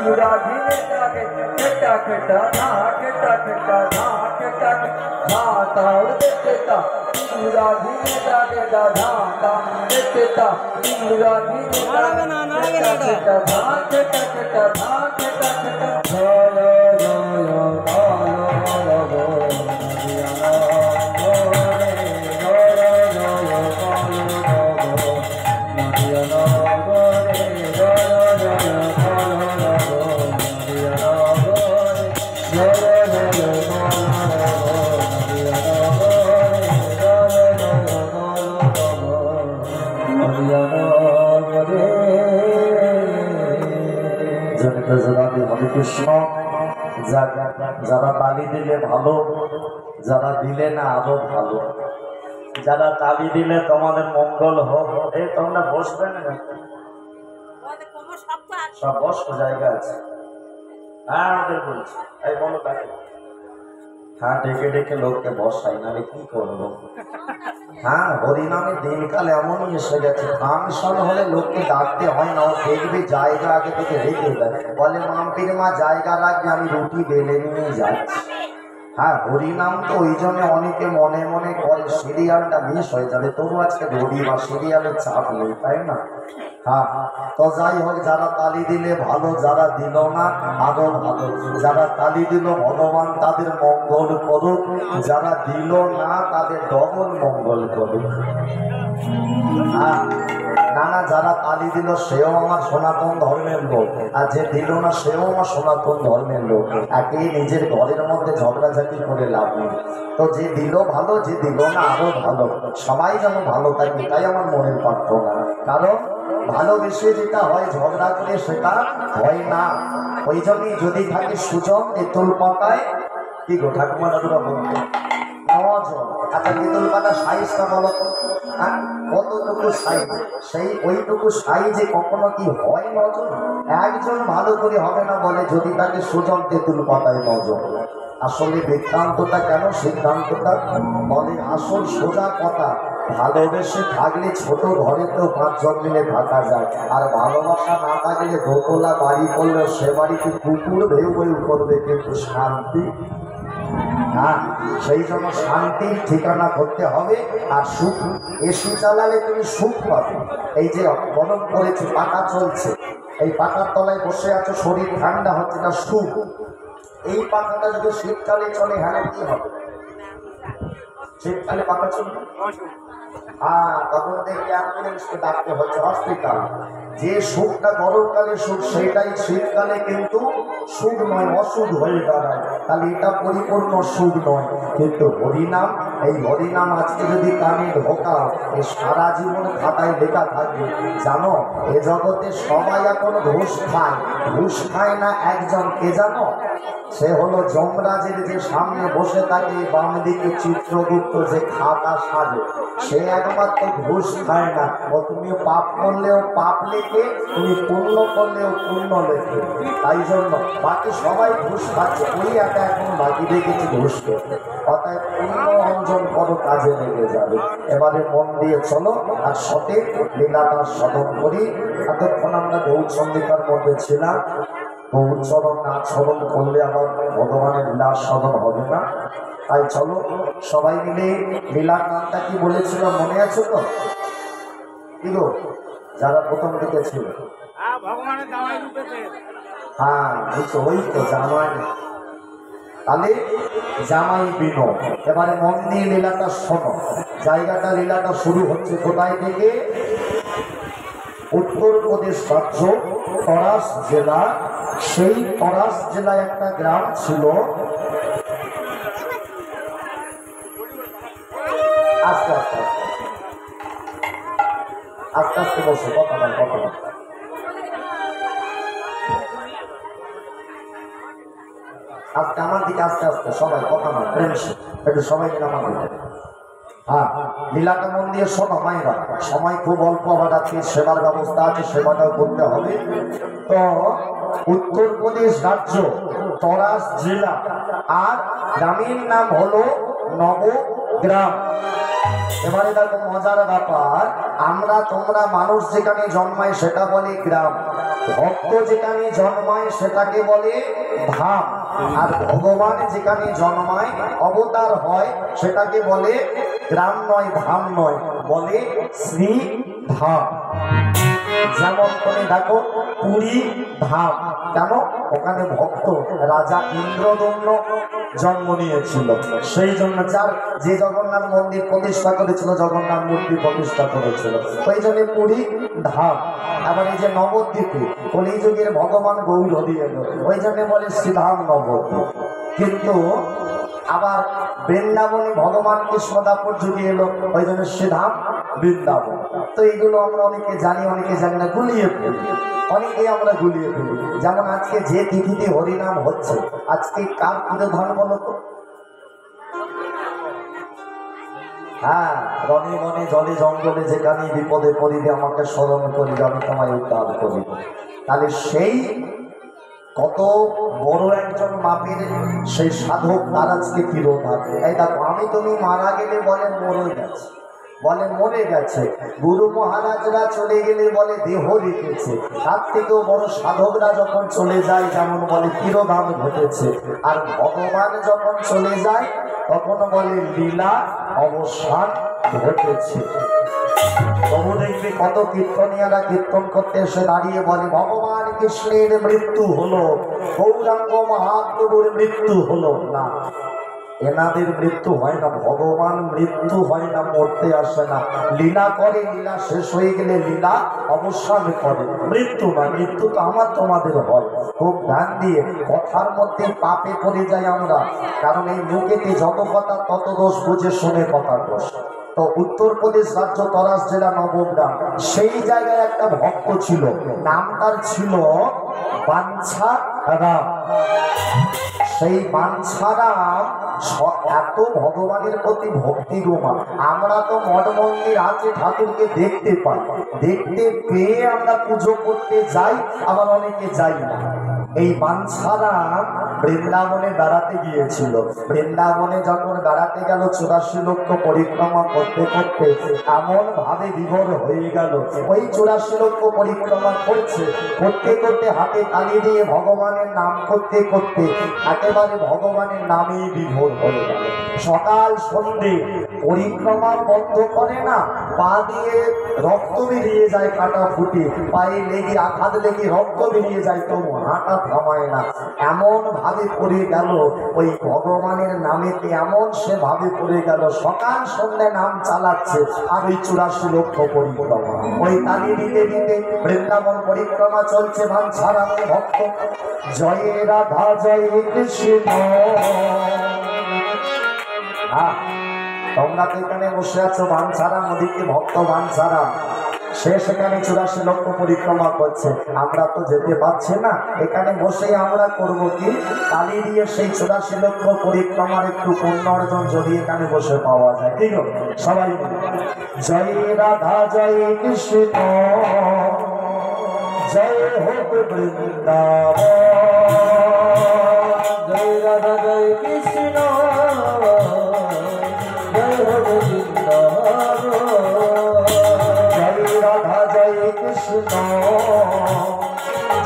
राधीने जाके केटा केटा ना केटा केटा ना केटा ना ताड़ देता राधीने जाके दादा का देता राधीने जाके ना केटा ना केटा केटा ना केटा केटा बोलो बोलो बोलो बोलो हरे कृष्ण যারা তালি দিলে ভালো যারা দিলে না আরো ভালো যারা তালি দিলে তোমাদের মঙ্গল হোক এই তোমরা বসবে না সব বসো জায়গা আছে হ্যাঁ ওদের বলছি এই বলো তাকে হ্যাঁ ডেকে ডেকে লোককে বসাই নাহলে কি করবো হ্যাঁ হরিনামে দিনকাল এমনই এসে গেছে ফাংশন হলে লোককে ডাকতে হয় না ও দেখবে জায়গা আগে থেকে রেখে দেয় বলে মাম্পির মা জায়গা রাখবে আমি রুটি বেলে নিয়ে যাচ্ছি হ্যাঁ হরিনাম তো ওই জন্য অনেকে মনে মনে করে সিরিয়ালটা মিস হয়ে যাবে তবু আজকে রবি বা সিরিয়ালের চাপ নেই তাই না হ্যাঁ তো যাই হোক যারা তালি দিলে ভালো যারা দিল না আরো ভালো যারা তালি দিল ভগবান তাদের মঙ্গল করুক যারা দিল না তাদের ডবল মঙ্গল করুক হ্যাঁ না না যারা তালি দিল সেও আমার সনাতন ধর্মের লোক আর যে দিল না সেও আমার সনাতন ধর্মের লোক একেই নিজের ঘরের মধ্যে ঝগড়াঝাটি করে লাভ নেই তো যে দিল ভালো যে দিল না আরো ভালো সবাই যেন ভালো থাকে তাই আমার মনের প্রার্থনা কারণ ভালোবেসে যেটা হয় ঝগড়া করে সেটা হয় না ওই জন্যই যদি থাকে সুজন তেঁতুল পাতায় কি গো ঠাকুমা দাদুরা বলতে আচ্ছা তেঁতুল পাতা সাইজটা বলো তো কতটুকু সাইজ সেই ওইটুকু সাইজে কখনো কি হয় নজর একজন ভালো করে হবে না বলে যদি তাকে সুজন তেঁতুল পাতায় নজর আসলে বৃত্তান্তটা কেন সিদ্ধান্তটা বলে আসল সোজা কথা ভালোবেসে থাকলে ছোট ঘরে তো 5 জন মিলে থাকা যায় আর ভালোবাসা না থাকলে দোতলা বাড়ি করলে সে বাড়িতে কুকুর ভেউ ভেউ করবে কিন্তু শান্তি হ্যাঁ সেই জন্য শান্তির ঠিকানা করতে হবে আর সুখ এসি চালালে তুমি সুখ পাবে এই যে গরম পড়েছে পাখা চলছে এই পাখার তলায় বসে আছো শরীর ঠান্ডা হচ্ছে না সুখ এই পাখাটা যদি শীতকালে চলে হ্যাঁ কি হবে শীতকালে পাখা চলবে হ্যাঁ তখন দেখি অ্যাম্বুলেন্সকে ডাকতে হচ্ছে হসপিটাল যে সুখটা গরমকালে সুখ সেটাই শীতকালে কিন্তু সুখ নয় অসুখ হয়ে দাঁড়ায় তাহলে এটা পরিপূর্ণ সুখ নয় কিন্তু হরিনাম এই হরিনাম আজকে যদি কানে ঢোকাও এই সারা জীবন খাতায় লেখা থাকবে জানো এ জগতে সবাই এখন ঘুষ খায় না একজন কে জানো সে হলো যমরাজের যে সামনে বসে থাকে বাম দিকে চিত্রগুপ্ত যে খাতা সাজে সে একমাত্র ঘুষ খায় না ও তুমি পাপ করলেও পাপ লেখে তুমি পুণ্য করলেও পুণ্য লেখে তাই জন্য বাকি সবাই ঘুষ খাচ্ছে ওই একা এখন বাকি দেখেছি ঘুষ খেতে অতএব পুণ্য অঞ্জন করো কাজে লেগে যাবে এবারে মন দিয়ে চলো আর সঠিক লীলাটা স্মরণ করি এতক্ষণ আমরা গৌর চন্দ্রিকার মধ্যে ছিলাম গৌর চরণ না স্মরণ করলে আবার ভগবানের লীলা স্মরণ হবে না তাই চলো সবাই মিলে লীলার নামটা কি বলেছিল মনে আছে তো কি গো যারা প্রথম দিকে ছিল হ্যাঁ ওই তো জামাই তাহলে জামাই বিনোদ এবারে মন দিয়ে লীলাটা শোনো জায়গাটা লীলাটা শুরু হচ্ছে কোথায় থেকে উত্তরপ্রদেশ রাজ্য তরাস জেলা সেই তরাস জেলায় একটা গ্রাম ছিল আস্তে আস্তে আস্তে আস্তে বসে কথা আজকে আমার দিকে আস্তে আস্তে সবাই কথা না ফ্রেন্ডশিপ একটু সবাই মিলে আমার দিকে হ্যাঁ লীলাটা মন দিয়ে শোনো মায়েরা সময় খুব অল্প আবার আছে সেবার ব্যবস্থা আছে সেবাটাও করতে হবে তো উত্তরপ্রদেশ রাজ্য তরাস জেলা আর গ্রামের নাম হলো নবগ্রাম এবারে দেখো মজার ব্যাপার আমরা তোমরা মানুষ যেখানে জন্মায় সেটা বলে গ্রাম ভক্ত যেখানে জন্মায় সেটাকে বলে ধাম, আর ভগবান যেখানে জন্মায় অবতার হয় সেটাকে বলে গ্রাম নয় ধাম নয়, বলে শ্রী ধাম। যেমন করে দেখো পুরী ধাম, কেন? ওখানে ভক্ত রাজা ইন্দ্রদম্ন জন্ম নিয়েছিল, সেই জন্য যে জগন্নাথ মন্দির প্রতিষ্ঠা করেছিল, জগন্নাথ মূর্তি প্রতিষ্ঠা করেছিল, ওই জন্য পুরী ধাম। আবার এই যে নবদ্বীপে কলিযুগের ভগবান গৌর হরি এলো, ওই জন্য বলে শ্রীধাম নবদ্বীপ। কিন্তু আবার বৃন্দাবনে ভগবান কৃষ্ণদাপুর যুগে এলো, ওই জন্য শ্রীধাম বৃন্দাবন। তো এইগুলো আমরা অনেকে জানি, অনেকে জানি না, গুলিয়ে ফেলি, অনেকে আমরা গুলিয়ে ফেলি। যেমন আজকে যে তিথিতে হরিনাম হচ্ছে, আজকে কার পুজো ধান বলো তো? হ্যাঁ, রণে বনে জলে জঙ্গলে যেখানে বিপদে পড়িবে আমাকে স্মরণ করিবে, আমি তোমায় উদ্ধার করিব। তাহলে সেই কত বড় একজন মাপের সেই সাধক, তার আজকে তিরোধান। এই দেখো, আমি তুমি মারা গেলে বলে মরে গেছে, বলে মরে গেছে। গুরু মহারাজরা চলে গেলে বলে দেহ রেখেছে। তার থেকেও বড় সাধকরা যখন চলে যায়, যেমন বলে তিরোধান ঘটেছে। আর ভগবান যখন চলে যায় তখন বলে লীলা অবসান ঘটেছে। তবু দেখবে কত কীর্তনিয়ারা কীর্তন করতে এসে দাঁড়িয়ে বলে ভগবান কৃষ্ণের মৃত্যু হলো, গৌরাঙ্গ মহাপ্রভুর মৃত্যু হলো। না, এনাদের মৃত্যু হয় না, ভগবান মৃত্যু হয় না, মরতে আসে না, লীলা করে, লীলা শেষ হয়ে গেলে লীলা অবসান করে, মৃত্যু না। মৃত্যু তো আমার তোমাদের হয়। খুব ধ্যান দিয়ে, কথার মধ্যে পাপে পড়ে যাই আমরা, কারণ এই মুখেতে যত কথা তত দোষ, বুঝে শুনে কথা দোষ। তো উত্তরপ্রদেশ রাজ্য তরাস জেলা নবগ্রাম, সেই জায়গায় একটা ভক্ত ছিল, নামটার ছিল বাঞ্ছারাম। সেই বাঞ্ছারাম এত ভগবানের প্রতি ভক্তি গোমা। আমরা তো মঠ মন্দির আছে, ঠাকুরকে দেখতে পাই, দেখতে পেয়ে আমরা পুজো করতে যাই, আবার অনেকে যাই না। এই বাঞ্ছারাম বৃন্দাবনে বেড়াতে গিয়েছিল। বৃন্দাবনে যখন বেড়াতে গেল, 84 লক্ষ পরিক্রমা করতে করতে এমন ভাবে বিভোর হয়ে গেল, ওই 84 লক্ষ পরিক্রমা করছে, করতে করতে হাতে তালি দিয়ে ভগবানের নাম করতে করতে একেবারে ভগবানের নামেই বিভোর হয়ে গেল। সকাল সন্ধে পরিক্রমা বন্ধ করে না, পা দিয়ে রক্ত বেরিয়ে যায়, কাটা ফুটে পায়ে লেগে আঘাত লেগে রক্ত বেরিয়ে যায়, তবু হাঁটা থামায় না। এমন ভাবে পড়ে গেল ওই ভগবানের নামেতে, এমন সে ভাবে পড়ে গেল, সকাল সন্ধ্যে নাম চালাচ্ছে, আর ওই 84 লক্ষ পরিক্রমা, ওই তালি দিতে দিতে বৃন্দাবন পরিক্রমা চলছে। বাঞ্ছারাম ভক্ত জয় রাধা জয় কৃষ্ণ। তোমরা তো এখানে বসে আছো, বাঞ্ছারাম ওদিকে ভক্ত বাঞ্ছারাম, সে সেখানে 84 লক্ষ পরিক্রমা করছে, আমরা তো যেতে পারছি না। এখানে বসে আমরা করব কি? তালি দিয়ে সেই 84 লক্ষ পরিক্রমার একটু পুণ্য অর্জন যদি এখানে বসে পাওয়া যায়। ঠিক আছে, সবাই জয় রাধা জয় কৃষ্ণ, জয় হোক বৃন্দাবন, জয় রাধা জয় কৃষ্ণ, জয় হোক বৃন্দাবন, জয় রাধা জয় কৃষ্ণ,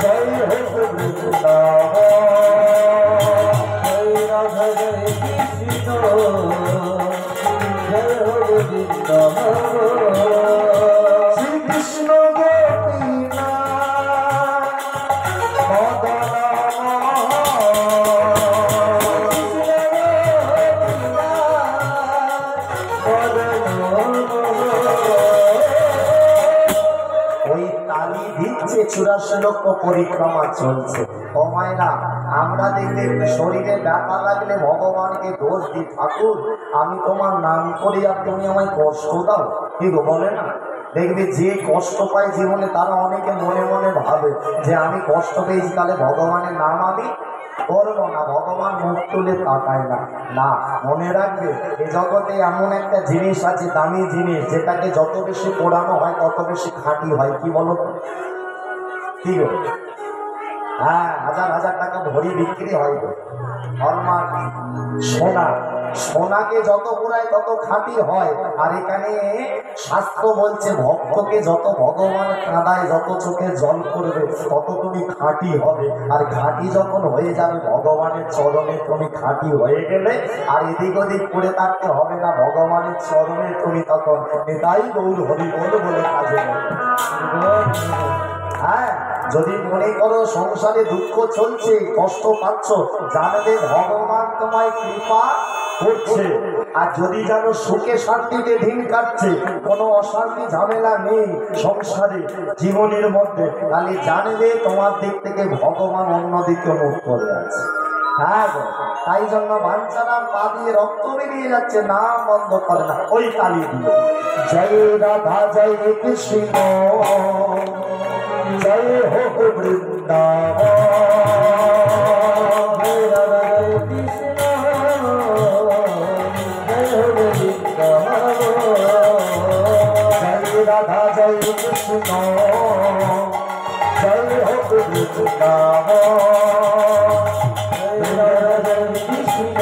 জয় হোক বৃন্দাবন, জয় রাধা জয় কৃষ্ণ, জয় হোক বৃন্দাবন। শ্রীকৃষ্ণ ওই তালি দিচ্ছে, 84 লক্ষ পরিক্রমা চলছে। ও মায়েরা, আমরা দেখলে শরীরে ব্যথা লাগলে ভগবানকে দোষ দিই, ঠাকুর আমি তোমার নাম করি আর তুমি আমায় কষ্ট দাও, কি গো বলে না? দেখবে যে কষ্ট পায় জীবনে, তারা অনেকে মনে মনে ভাবে যে আমি কষ্ট পেয়েছি, তাহলে ভগবানের নাম আমি করবো না, ভগবান মুখ তুলে তাকায় না। না, মনে রাখবে এ জগতে এমন একটা জিনিস আছে, দামি জিনিস, যেটাকে যত বেশি পোড়ানো হয় তত বেশি খাঁটি হয়। কি বলো? কি গো? হ্যাঁ, হাজার হাজার টাকা ভরি বিক্রি হয় গো, হলমার্ক সোনা, সোনাকে যত পোড়ায় তত খাঁটি হয়। আর এখানে শাস্ত্র বলছে ভক্তকে যত ভগবান কাঁদায়, যত চোখে জল করবে তত তুমি খাঁটি হবে। আর খাঁটি যখন হয়ে যাবে ভগবানের চরণে তুমি খাঁটি হয়ে গেলে আর এদিক ওদিক করে থাকতে হবে না, ভগবানের চরণে তুমি তখন নিতাই গৌর হরি বল বলে কাজে নেবে। হ্যাঁ, যদি মনে করো সংসারে দুঃখ চলছে, কষ্ট পাচ্ছ, জানবে ভগবান তোমায় কৃপা করছে। আর যদি জানো সুখে শান্তিতে দিন কাটছে, কোনো অশান্তি ঝামেলা নেই সংসারে জীবনের মধ্যে, তাহলে জানবে তোমার দিক থেকে ভগবান অন্যদিকে মুখ করে আছে। হ্যাঁ, তাই জন্য বাঞ্ছারাম পা দিয়ে রক্ত বেরিয়ে যাচ্ছে, নাম বন্ধ করে না, ওই কালী দিয়ে। জয় রাধা জয় কৃষ্ণ জয় হো বৃন্দাবন, জয় রাধা জয় কৃষ্ণ জয় হো বৃন্দাবন, জয় রাধা জয় কৃষ্ণ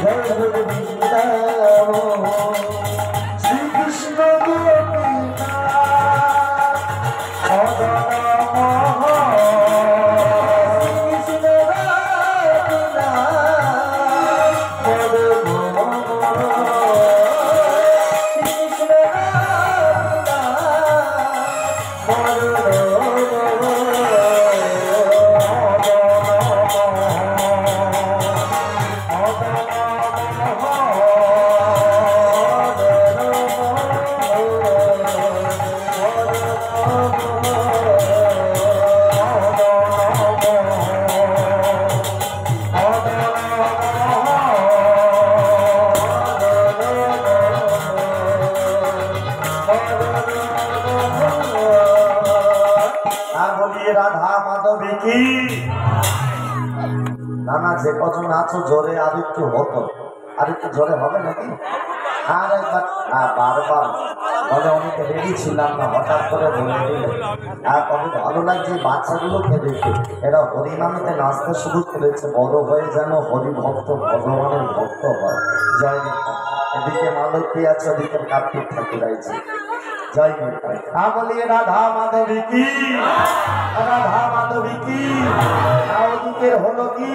জয় হো বৃন্দাবন। শ্রীকৃষ্ণ রাধা মাধবী কি না, যে কজন আছো জোরে আর একটু হতো, আর একটু জোরে হবে নাকি? আর একবার বারবার বলে অনেকে রেডি ছিলাম না, হঠাৎ করে বলে দিলে। আর কবে ভালো লাগছে বাচ্চাগুলোকে দেখে, এরা হরিনামেতে নাচতে শুরু করেছে, বড় হয়ে যেন হরি ভক্ত ভগবানের ভক্ত হয়। জয় নিতাই। এদিকে মালতী আছে, ওদিকে কার্তিক ঠাকুর আছে। জয় নিতাই। বলিয়ে রাধা মাধবী কি, রাধা মাধবী কি। ওদিকের হলো কি,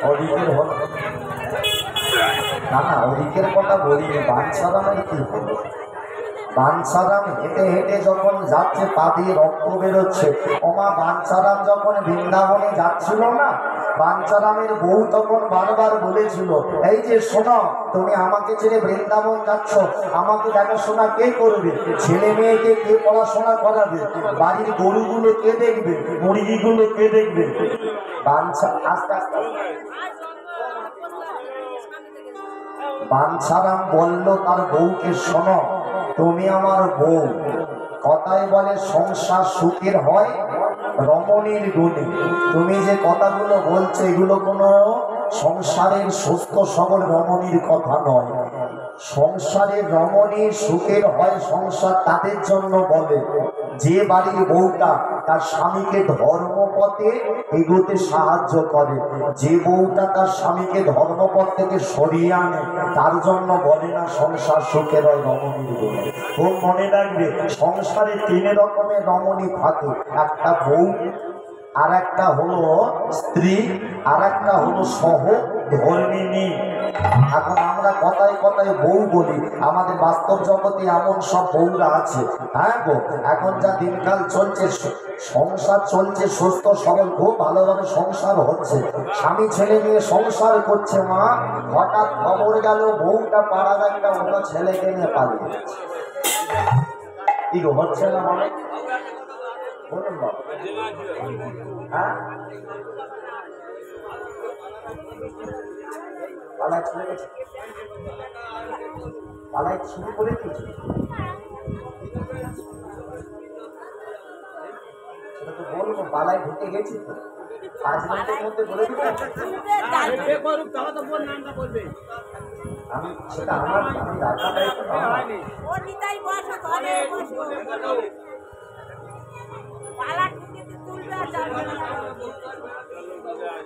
ওদিকের হলো না, ওদিকের কথা বলিনি। বাঞ্ছারামের কি হলো? বাঞ্ছারাম হেঁটে হেঁটে যখন যাচ্ছে, পা দিয়ে রক্ত বেরোচ্ছে। ওমা, বাঞ্ছারাম যখন বৃন্দাবনে যাচ্ছিল না, বাঞ্ছারামের বউ তখন বারবার বলেছিল, এই যে শোনো, তুমি আমাকে ছেড়ে বৃন্দাবন যাচ্ছ, আমাকে দেখাশোনা কে করবে? ছেলে মেয়েকে কে পড়াশোনা করাবে? বাড়ির গরুগুলো কে দেখবে? মুরগিগুলো কে দেখবে? বাঞ্ছা আস্তে আস্তে বাঞ্ছারাম বলল তার বউকে, শোনো, তুমি আমার বউ, কথায় বলে সংসার সুখের হয় রমণীর গুণে। তুমি যে কথাগুলো বলছো এগুলো কোনো সংসারের সুস্থ সবল রমণীর কথা নয়। সংসারের রমণীর সুখের হয় সংসার তাদের জন্য বলে যে বাড়ির বউটা তার স্বামীকে ধর্মপথে এগোতে সাহায্য করে, যে বউটা তার স্বামীকে ধর্মপথ থেকে সরিয়ে আনে, তার জন্য বলে না সংসার সুখের হয় রমণীর গুণে। খুব মনে রাখবে, সংসারে 3 রকমের রমণী থাকে, একটা বউ, আর একটা হলো স্ত্রী, আর একটা হলো সহধর্মিণী। এখন আমরা কথায় কথায় বউ বলি, আমাদের বাস্তব জগতে এমন সব বউরা আছে। হ্যাঁ গো, এখন যা দিনকাল চলছে, সংসার চলছে সুস্থ সবল, খুব ভালোভাবে সংসার হচ্ছে, স্বামী ছেলে নিয়ে সংসার করছে। মা, হঠাৎ খবর গেল বউটা পাড়ার একটা অন্য ছেলেকে নিয়ে পালিয়ে গেছে। কি গো, হচ্ছে না মানে? বলুন বাবা। হ্যাঁ, পালাই চলে গেছে, পালাই শুরু করে দিয়েছে, সেটা তো বলবো। পালাই ঢুকে গেছি তো, 5 মিনিটের মধ্যে বলে দিবেন। আমি সেটা আমার, আমি রাখা দায়িত্ব আমার।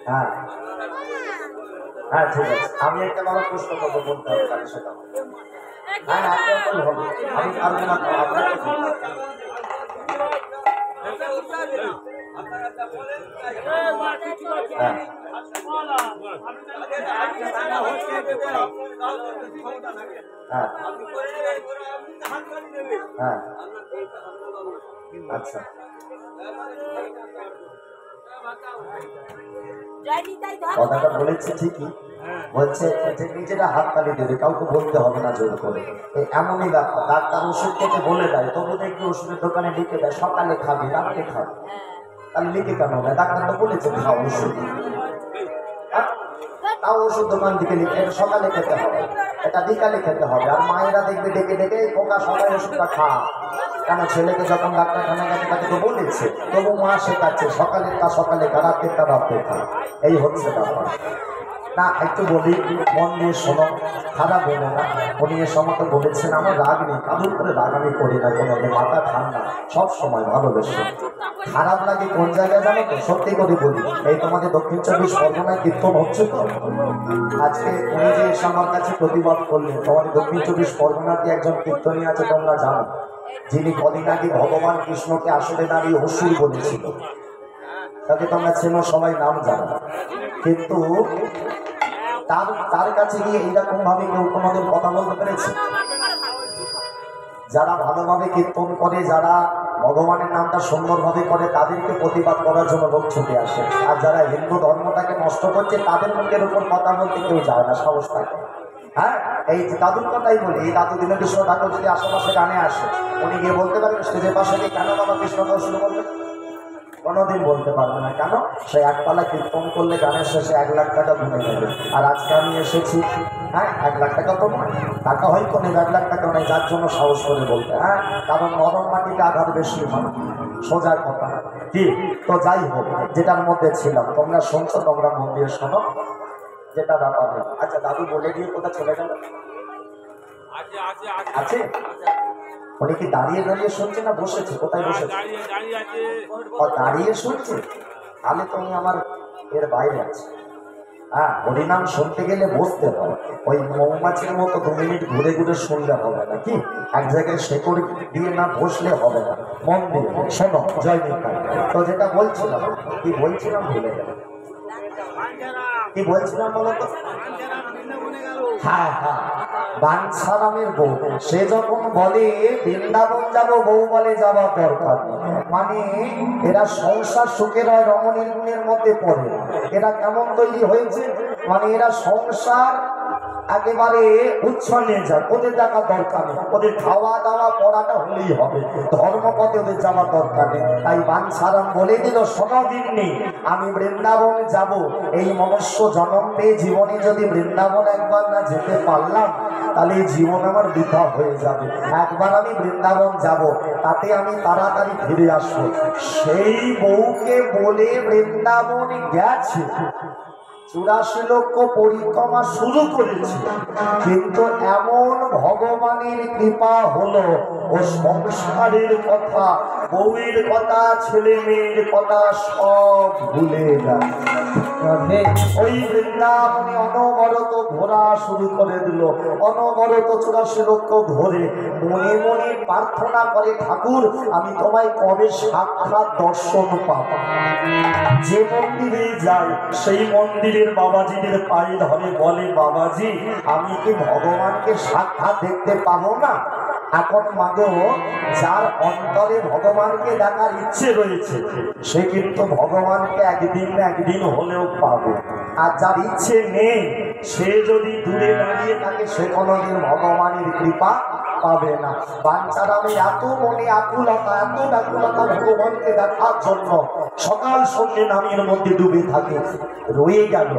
হ্যাঁ হ্যাঁ ঠিক আছে, আমি একটা বড় প্রশ্ন করবো, বলতে হবে তাকে সেটা। হ্যাঁ আপনার হবে, আমি পারবো না তো আপনাকে হ্যাঁ হ্যাঁ হ্যাঁ আচ্ছা কথাটা বলেছে ঠিকই, বলছে যে নিজেরা হাততালি দেবে, কাউকে বলতে হবে না জোর করে। এমনই ব্যাপার, ডাক্তার ওষুধ খেতে বলে দেয়, তবু দেখবি ওষুধের দোকানে লিখে দেয় সকালে খাবি রাত্রে খাবি, তাহলে লিখে কেন দেয়? ডাক্তার তো বলেছে খাও ওষুধ, তাও ওষুধ দোকান থেকে লিখে এটা সকালে খেতে হবে, এটা বিকালে খেতে হবে। আর মায়েরা দেখবে ডেকে ডেকে পোকা সবাই ওষুধটা খা, কেন ছেলেকে যখন ডাক্তারখানা কাছে তাকে তো বলেছে, তবু মা শেখাচ্ছে সকালের তা সকালে খা রাত্রের তা রাত্রে খা। এই হচ্ছে ব্যাপার না। একটু বলি, মন দিয়ে শোনো, খারাপ বলে না। উনি এ সময় বলেছেন আমার রাগ নেই, কাদুর করে রাগ আমি করি না কোনোদিন, মাথা ঠান্ডা সব সময় ভালোবেসে। খারাপ লাগে কোন জায়গায় জানো তো, সত্যি করে বলি, এই তোমাদের দক্ষিণ চব্বিশ পরগনায় কীর্তন হচ্ছে তো, আজকে উনি যে এসে আমার কাছে প্রতিবাদ করলেন, তোমাদের দক্ষিণ চব্বিশ পরগনাতে একজন কীর্তনী আছে তোমরা জানো, যিনি কদিন আগে ভগবান কৃষ্ণকে আসলে দাঁড়িয়ে অসুর বলেছিল, তাকে তোমরা চেনো, সবাই নাম জানো। কিন্তু তার কাছে গিয়ে এইরকম ভাবে কেউ কোনোদিন কথা বলতে পেরেছে? যারা ভালোভাবে কীর্তন করে, যারা ভগবানের নামটা সুন্দরভাবে করে, তাদেরকে প্রতিবাদ করার জন্য লোক ছুটে আসে। আর যারা হিন্দু ধর্মটাকে নষ্ট করছে, তাদের মুখের উপর কথা বলতে কেউ যায় না, সাহস থাকে। হ্যাঁ, এই দাদুর কথাই বলি, এই দাদু দীনকৃষ্ণ ঠাকুর যদি আশেপাশে গানে আসে, উনি গিয়ে বলতে পারেন স্টেজের পাশে গিয়ে কেন বাবা কৃষ্ণ শুরু করবে? কোনোদিন বলতে পারবে না। কেন? সে একপালা কীর্তন করলে গানের শেষে 1 লাখ টাকা ভুলে যাবে। আর আজকে আমি এসেছি, হ্যাঁ 1 লাখ টাকা তো নয়, টাকা হয়তো নেই, 1 লাখ টাকা নেই, যার জন্য সাহস করে বলতে। হ্যাঁ, কারণ নরম মাটিতে আঘাত বেশি হয়, সোজা কথা কি। তো যাই হোক, যেটার মধ্যে ছিলাম, তোমরা শুনছো, তোমরা মন দিয়ে শোনো যেটা ব্যাপার। আচ্ছা দাদু বলে দিয়ে কোথায় চলে গেল? আছে উনি কি দাঁড়িয়ে দাঁড়িয়ে শুনছে না বসেছে? কোথায় বসেছে? দাঁড়িয়ে শুনছে, তাহলে তুমি আমার এর বাইরে আছে। হ্যাঁ, হরিনাম শুনতে গেলে বসতে হয়, ওই মৌমাছির মতো 2 মিনিট ঘুরে ঘুরে শুনলে হবে না, কি এক জায়গায় শেকড় দিয়ে না বসলে হবে না। মন দিয়ে শোনো, জয় নিতাই। তো যেটা বলছিলাম, কি বলছিলাম ভুলে গেল, কি বলছিলাম বলতো? হ্যাঁ হ্যাঁ, বাঞ্ছারামের বউ, সে যখন বলে বৃন্দাবন যাবো, বউ বলে যাওয়ার দরকার। মানে এরা সংসার সুখের হয়, রমণীর গুণের মধ্যে পড়ে। এরা কেমন তৈরি হয়েছে, মানে এরা সংসার একেবারে উচ্ছন্নে যায়, ওদের টাকা দরকার নেই, ওদের খাওয়া দাওয়া পড়াটা হলেই হবে, ধর্মপথে ওদের যাওয়ার দরকার নেই। তাই বাঞ্ছারাম বলে দিল, শোনো দিননি, আমি বৃন্দাবন যাব, এই মনুষ্য জন্ম পেয়ে জীবনে যদি বৃন্দাবন একবার না যেতে পারলাম, তাহলে জীবন আমার বৃথা হয়ে যাবে। একবার আমি বৃন্দাবন যাব, তাতে আমি তাড়াতাড়ি ফিরে আসবো। সেই বউকে বলে বৃন্দাবন গেছে, 84 লক্ষ পরিক্রমা শুরু করেছে, কিন্তু এমন ভগবানের কৃপা হলো, ও সংসারের কথা, বউয়ের কথা, ছেলে মেয়ের কথা সব ভুলে যায়। ওই বৃন্দাবনে অনবরত ঘোরা শুরু করে দিল, অনবরত 84 লক্ষ ঘোরে, মনে মনে প্রার্থনা করে, ঠাকুর আমি তোমায় কবে সাক্ষাৎ দর্শন পাবো। যে মন্দিরে যাই, সেই মন্দিরের বাবাজিদের পায়ে ধরে বলে, বাবাজি আমি কি ভগবানকে সাক্ষাৎ দেখতে পাবো না? এখন মাগো, যার অন্তরে ভগবানকে দেখার ইচ্ছে রয়েছে, সে কিন্তু ভগবানকে একদিন না একদিন হলেও পাবে। আর যার ইচ্ছে নেই, সে যদি দূরে দাঁড়িয়ে থাকে, সে কোনোদিন ভগবানের কৃপা পাবে না। বাঞ্ছারামে এত মনে আকুলতা, এত ব্যাকুলতা ভগবানকে দেখার জন্য, সকাল সন্ধ্যে নামের মধ্যে ডুবে থাকে, রয়ে গেল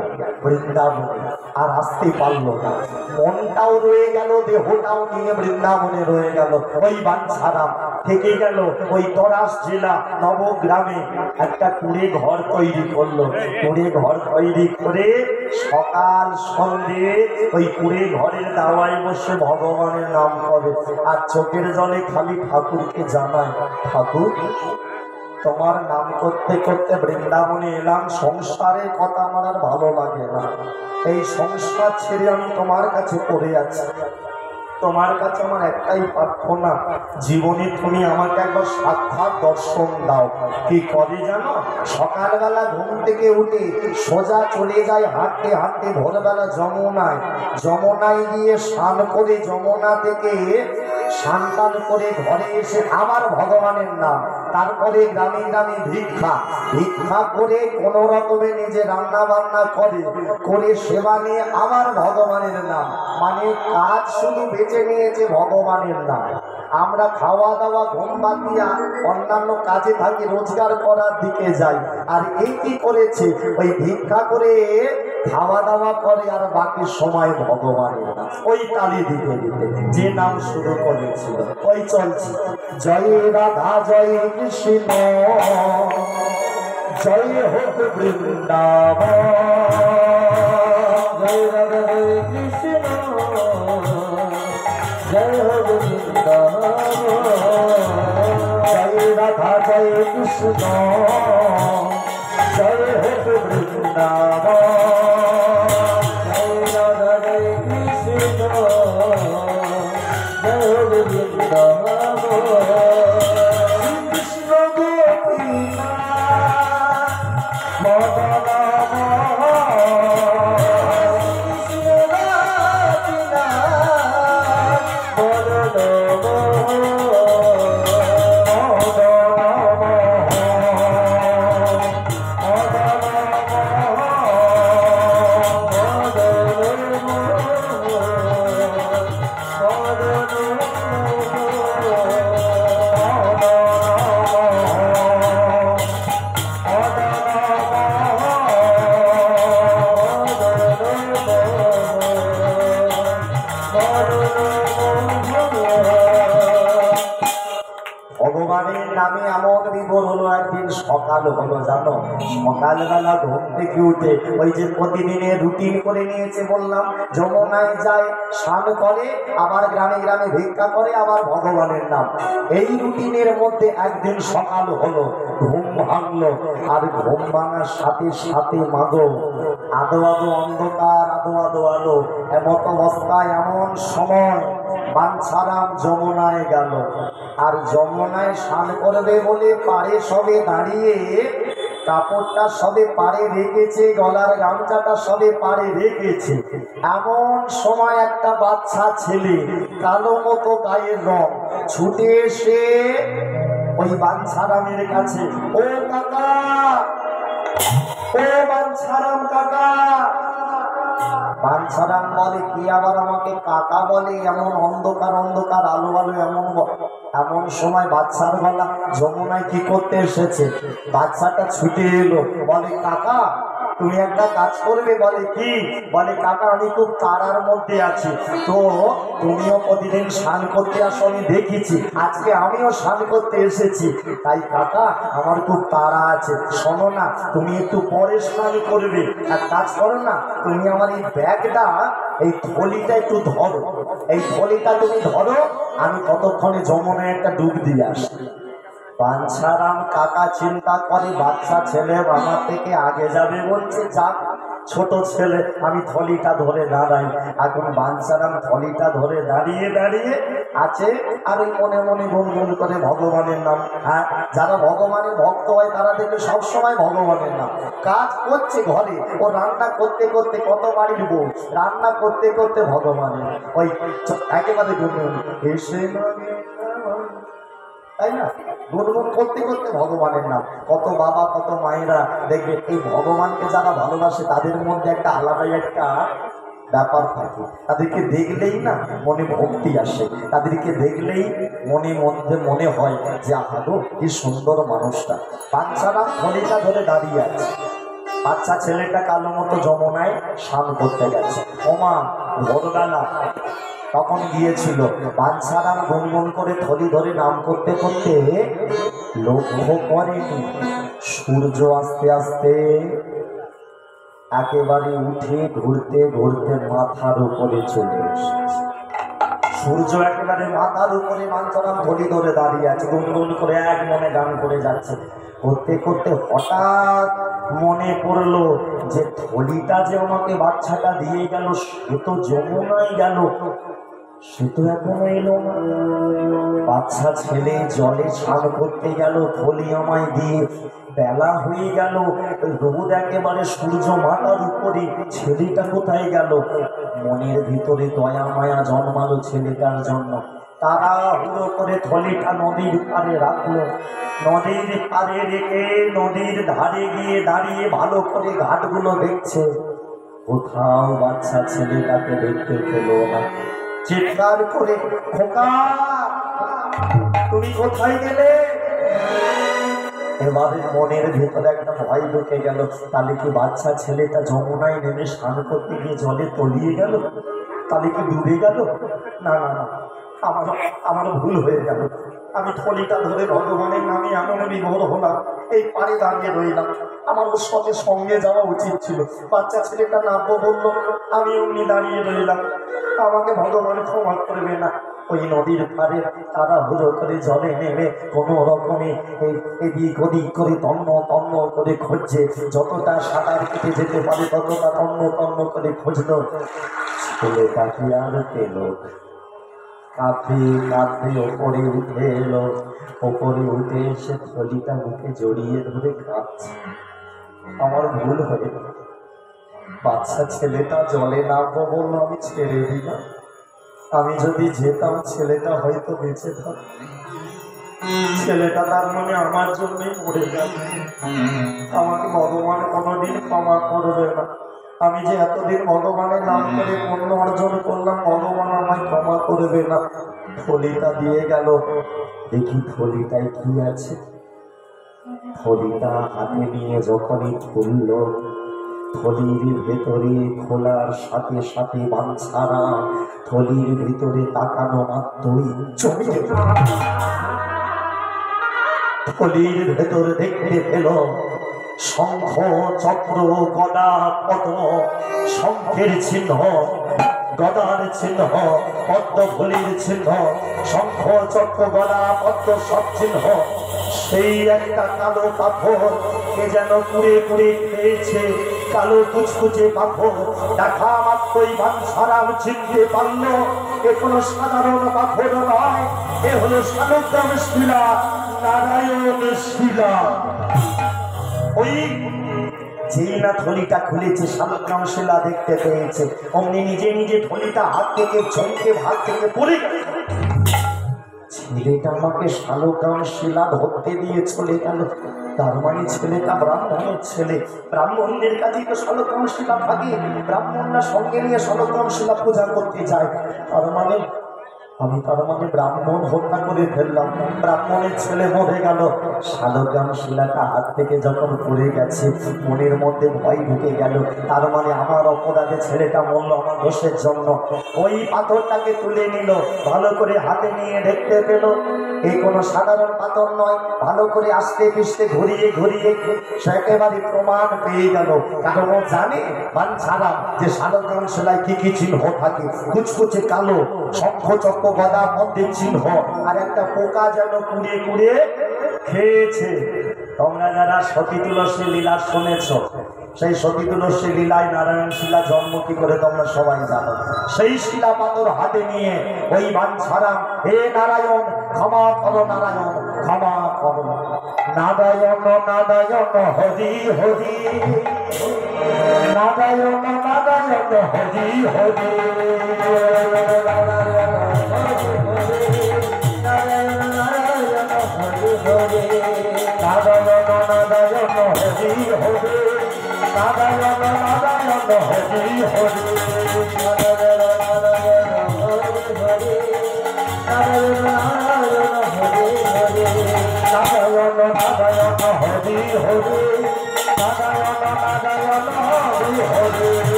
বৃন্দাবনে, আর আসতে পারল না। মনটাও রয়ে গেল, দেহটাও নিয়ে বৃন্দাবনে রয়ে গেল। ওই বাঞ্ছারাম থেকে গেল ওই তরাস জেলা নবগ্রামে, একটা কুড়ে ঘর তৈরি করলো। কুড়ে ঘর তৈরি করে সকাল সন্ধ্যে ওই কুড়ে ঘরের দাওয়ায় বসে ভগবানের নাম করে, আর চোখের জলে খালি ঠাকুরকে জানায়, ঠাকুর তোমার নাম করতে করতে বৃন্দাবনে এলাম, সংসারের কথা আমার আর ভালো লাগে না। এই সংসার ছেড়ে আমি তোমার কাছে পড়ে আছি। তোমার কাছে আমার একটাই প্রার্থনা, জীবনে তুমি আমাকে একবার সাক্ষাৎ দর্শন দাও। কি করে জানো? সকালবেলা ঘুম থেকে উঠে সোজা চলে যায় হাঁটতে হাঁটতে ভোরবেলা যমুনায়, যমুনায় গিয়ে স্নান করে যমুনা থেকে স্নান টান করে ঘরে এসে আবার ভগবানের নাম, তারপরে গ্রামে গ্রামে ভিক্ষা, ভিক্ষা করে কোন রকমে নিজে রান্না বান্না করে সেবা নিয়ে আবার ভগবানের নাম। মানে কাজ শুধু বেছে নিয়েছে ভগবানের নাম। আমরা খাওয়া দাওয়া ঘুম বাদ দিয়া অন্যান্য কাজে থাকি, রোজগার করার দিকে যাই। আর এই কি করেছে? ওই ভিক্ষা করে খাওয়া দাওয়া করে আর বাকি সময় ভগবানের নাম, ওই তালি দিতে দিতে যে নাম শুরু করেছিল ওই চলছে। জয় রাধা জয় কৃষ্ণ জয় হোক বৃন্দাবন, জয় রাধা জয় কৃষ্ণ জয় হোক বৃন্দাবন, জয় রাধা জয় কৃষ্ণ জয় হোক বৃন্দাবন, জয় রাধা জয় কৃষ্ণ জয় হোক বৃন্দাবন। কৃষ্ণ গোপীনাথ মদন ভগবানের নামে এমন বিভোর হলো। একদিন সকাল হলো জানো, সকালবেলা ঘুম থেকে উঠে ওই যে প্রতিদিনের রুটিন করে নিয়েছে বললাম, যমুনায় যায় স্নান করে আবার গ্রামে গ্রামে ভিক্ষা করে আবার ভগবানের নাম। এই রুটিনের মধ্যে একদিন সকাল হলো, ঘুম ভাঙলো। আর ঘুম ভাঙার সাথে সাথে মাগো আদো আদো অন্ধকার, আদো আদো আলো, এমত অবস্থায় এমন সময় বাঞ্ছারাম যমুনায় গেল। আর যমুনায় স্নান করবে বলে পারে সবে দাঁড়িয়ে, কাপড়টা সবে পারে রেখেছে, গলার গামছাটা সবে পারে রেখেছে। এমন সময় একটা বাচ্চা ছেলে, কালো মতো গায়ের রং, ছুটে এসে ওই বাঞ্ছারামের কাছে, ও কাকা, ও বাঞ্ছারাম কাকা। বাঞ্ছারাম বলে, কি আবার আমাকে কাকা বলে? এমন অন্ধকার অন্ধকার, আলো আলো এমন এমন সময় বাচ্চার গলা, যমুনায় কি করতে এসেছে? বাচ্চাটা ছুটে এলো, বলে কাকা তুমি একটা কাজ করবে। বলে কি? বলে কাকা আমি খুব তাড়ার মধ্যে আছি, তো তুমিও প্রতিদিন স্নান করতে আসো আমি দেখেছি, আজকে আমিও স্নান করতে এসেছি, তাই কাকা আমার খুব তাড়া আছে। শোনো না, তুমি একটু পরে স্নান করবে, এক কাজ করো না, তুমি আমার এই ব্যাগটা, এই থলিটা একটু ধরো, এই থলিটা তুমি ধরো, আমি ততক্ষণে যমুনায় একটা ডুব দিয়ে আসি। বাঞ্ছারাম কাকা চিন্তা করে, বাচ্চা ছেলে আমার থেকে আগে যাবে বলছে, যাক ছোট ছেলে, আমি থলিটা ধরে দাঁড়াই। এখন বাঞ্ছারাম থলিটা ধরে দাঁড়িয়ে দাঁড়িয়ে আছে, আর ওই মনে মনে গুনগুন করে ভগবানের নাম। হ্যাঁ, যারা ভগবানের ভক্ত হয় তারা দেখবে সবসময় ভগবানের নাম। কাজ করছে ঘরে, ও রান্না করতে করতে, কত বাড়ির বউ রান্না করতে করতে ভগবানের ওই একেবারে গুনগুন, এসে তাই না, গুনগুন করতে করতে ভগবানের নাম। কত বাবা কত মায়েরা দেখবে এই ভগবানকে যারা ভালোবাসে তাদের মধ্যে একটা আলাদাই একটা ব্যাপার থাকে। তাদেরকে দেখলেই না মনে ভক্তি আসে, তাদেরকে দেখলেই মনে মধ্যে মনে হয় যে আহাগো কি সুন্দর মানুষটা। বাচ্চারা থলিটা ধরে দাঁড়িয়ে আছে, বাচ্চা ছেলেটা কালো মতো যমুনায় স্নান করতে গেছে। ওমা ভোরবেলা তখন গিয়েছিল, বাঞ্ছারাম গুনগুন করে থলি ধরে নাম করতে করতে লক্ষ্য করেনি সূর্য আস্তে আস্তে একেবারে উঠে ঘুরতে ঘুরতে মাথার উপরে চলে এসেছে। সূর্য একেবারে মাথার উপরে, বাঞ্ছারাম থলি ধরে দাঁড়িয়ে আছে, গুনগুন করে এক মনে গান করে যাচ্ছে। করতে করতে হঠাৎ মনে পড়লো যে থলিটা যে আমাকে বাচ্চাটা দিয়ে গেল সে তো যমুনায় গেল, সে তো এখনো এলো না। বাচ্চা ছেলে জলে স্নান করতে গেল থলি আমায় দিয়ে, বেলা হয়ে গেল, রোদ একেবারে সূর্য মাথার উপরে, ছেলেটা কোথায় গেল? মনের ভিতরে দয়া মায়া জন্মালো ছেলেটার জন্য। তারা হুড়ো করে থলিটা নদীর পাড়ে রাখলো। নদীর পাড়ে রেখে নদীর ধারে গিয়ে দাঁড়িয়ে ভালো করে ঘাটগুলো দেখছে, কোথাও বাচ্চা ছেলেটাকে দেখতে পেল না। চিৎকার করে, খোকা তুমি কোথায় গেলে? এবারে মনের ভেতরে একটা ভয় ঢুকে গেল, তাহলে কি বাচ্চা ছেলেটা যমুনায় নেমে স্নান করতে গিয়ে জলে তলিয়ে গেল? তাহলে কি ডুবে গেল? না না না, আমার ভুল হয়ে গেল। আমি থলিটা ধরে ভগবানের নামে এমন বিভোর হলাম, এই পাড়ে দাঁড়িয়ে রইলাম। আমার ওর সাথে সঙ্গে যাওয়া উচিত ছিল। বাচ্চা ছেলেটা নামবো বললো, আমি অমনি দাঁড়িয়ে রইলাম। আমাকে ভগবান ক্ষমা করবে না। ওই নদীর পাড়ে তারা হুড়ো করে জলে নেমে কোনো রকমে এদিক ওদিক করে তন্ন তন্ন করে খুঁজছে, যতটা সাঁতার কেটে যেতে পারে ততটা তন্ন তন্ন করে খুঁজলো। ছেলেটাকে আর পেল। কাঁদতে কাঁদতে ওপরে উঠে এলো, ওপরে উঠে এসে থলিটা মুখে জড়িয়ে ধরে কাঁদছে। আমার ভুল হয়ে গেল, বাচ্চা ছেলেটা জলে নামবো বললো, আমি ছেড়ে দিলাম। আমি যদি যেতাম ছেলেটা হয়তো বেঁচে থাকত। ছেলেটা তার মনে আমার জন্যই মরে গেল। আমাকে ভগবান কোনোদিন ক্ষমা করবে না। আমি যে এতদিন ভগবানের নাম করে পুণ্য অর্জন করলাম, ভগবান আমায় ক্ষমা করবে না। থলিটা দিয়ে গেল, দেখি থলিটায় কি আছে। থলিটা হাতে নিয়ে যখনই খুলল, থলির ভেতরে খোলার সাথে সাথে বাঞ্ছারা থলির ভিতরে তাকানো মাত্রই চমকে গেল। থলির ভেতর দেখতে পেল শঙ্খ চক্র গদা পদ্ম, শঙ্খের চিহ্ন, গদার চিহ্ন, পদ্ম ফুলের চিহ্ন, শঙ্খ চক্র গদা পদ্ম সব চিহ্ন। সেই একটা কালো পাথর কে যেন কুড়ে কুড়ে খেয়েছে, কালো কুচকুচে পাথর। দেখা মাত্রই বাঞ্ছারাম চিনতে পারল এ কোনো সাধারণ পাথর নয়, এ হলো শালগ্রাম শিলা, নারায়ণ শিলা। ওই যেই না থলিটা খুলেছে শালগ্রাম শিলা দেখতে পেয়েছে, অমনি নিজে নিজে থলিটা হাত থেকে চমকে ভাত থেকে পড়ে গেল। ছেলেটা আমাকে শালগ্রাম শিলা ধরতে দিয়ে চলে গেল। তার মানে ছেলেটা ব্রাহ্মণের ছেলে। ব্রাহ্মণদের কাছে তো শালগ্রাম শিলা থাকে, ব্রাহ্মণরা সঙ্গে নিয়ে শালগ্রাম শিলা পূজা করতে যায়। তার মানে ব্রাহ্মণ হত্যা করে ফেললাম, ব্রাহ্মণের ছেলে মরে গেল। শালগ্রাম শিলাটা হাত থেকে যখন পড়ে গেছে, মনের মধ্যে ভয় ঢুকে গেল। তার মানে আমার অপরাধে ছেলেটা মরল আমার দোষের জন্য। ওই পাথরটাকে তুলে নিল, ভালো করে হাতে নিয়ে দেখতে পেল এই কোনো সাধারণ পাথর নয়। ভালো করে আস্তে পিস্তে ঘুরিয়ে ঘুরিয়ে সে একেবারে প্রমাণ পেয়ে গেল। কারণ ও জানে বাঞ্ছারাম যে শালগ্রাম শিলায় কি কি চিহ্ন থাকে, কুচকুচে কালো শঙ্খ চক্র গদা পদ্মের চিহ্ন, আর একটা পোকা যেন কুড়িয়ে কুড়িয়ে খেয়েছে। তোমরা যারা সতী তুলসী লীলা শুনেছ, সেই সতী তুলসী লীলায় নারায়ণ শিলা জন্ম কি করে তোমরা সবাই জানো। সেই শিলা পাথর হাতে নিয়ে ওই বাঞ্ছারাম, হে নারায়ণ ক্ষমা করো, নারায়ণ ক্ষমা করো, নারায়ণ নারায়ণ হরি হরি, নারায়ণ নারায়ণ হরি হরি,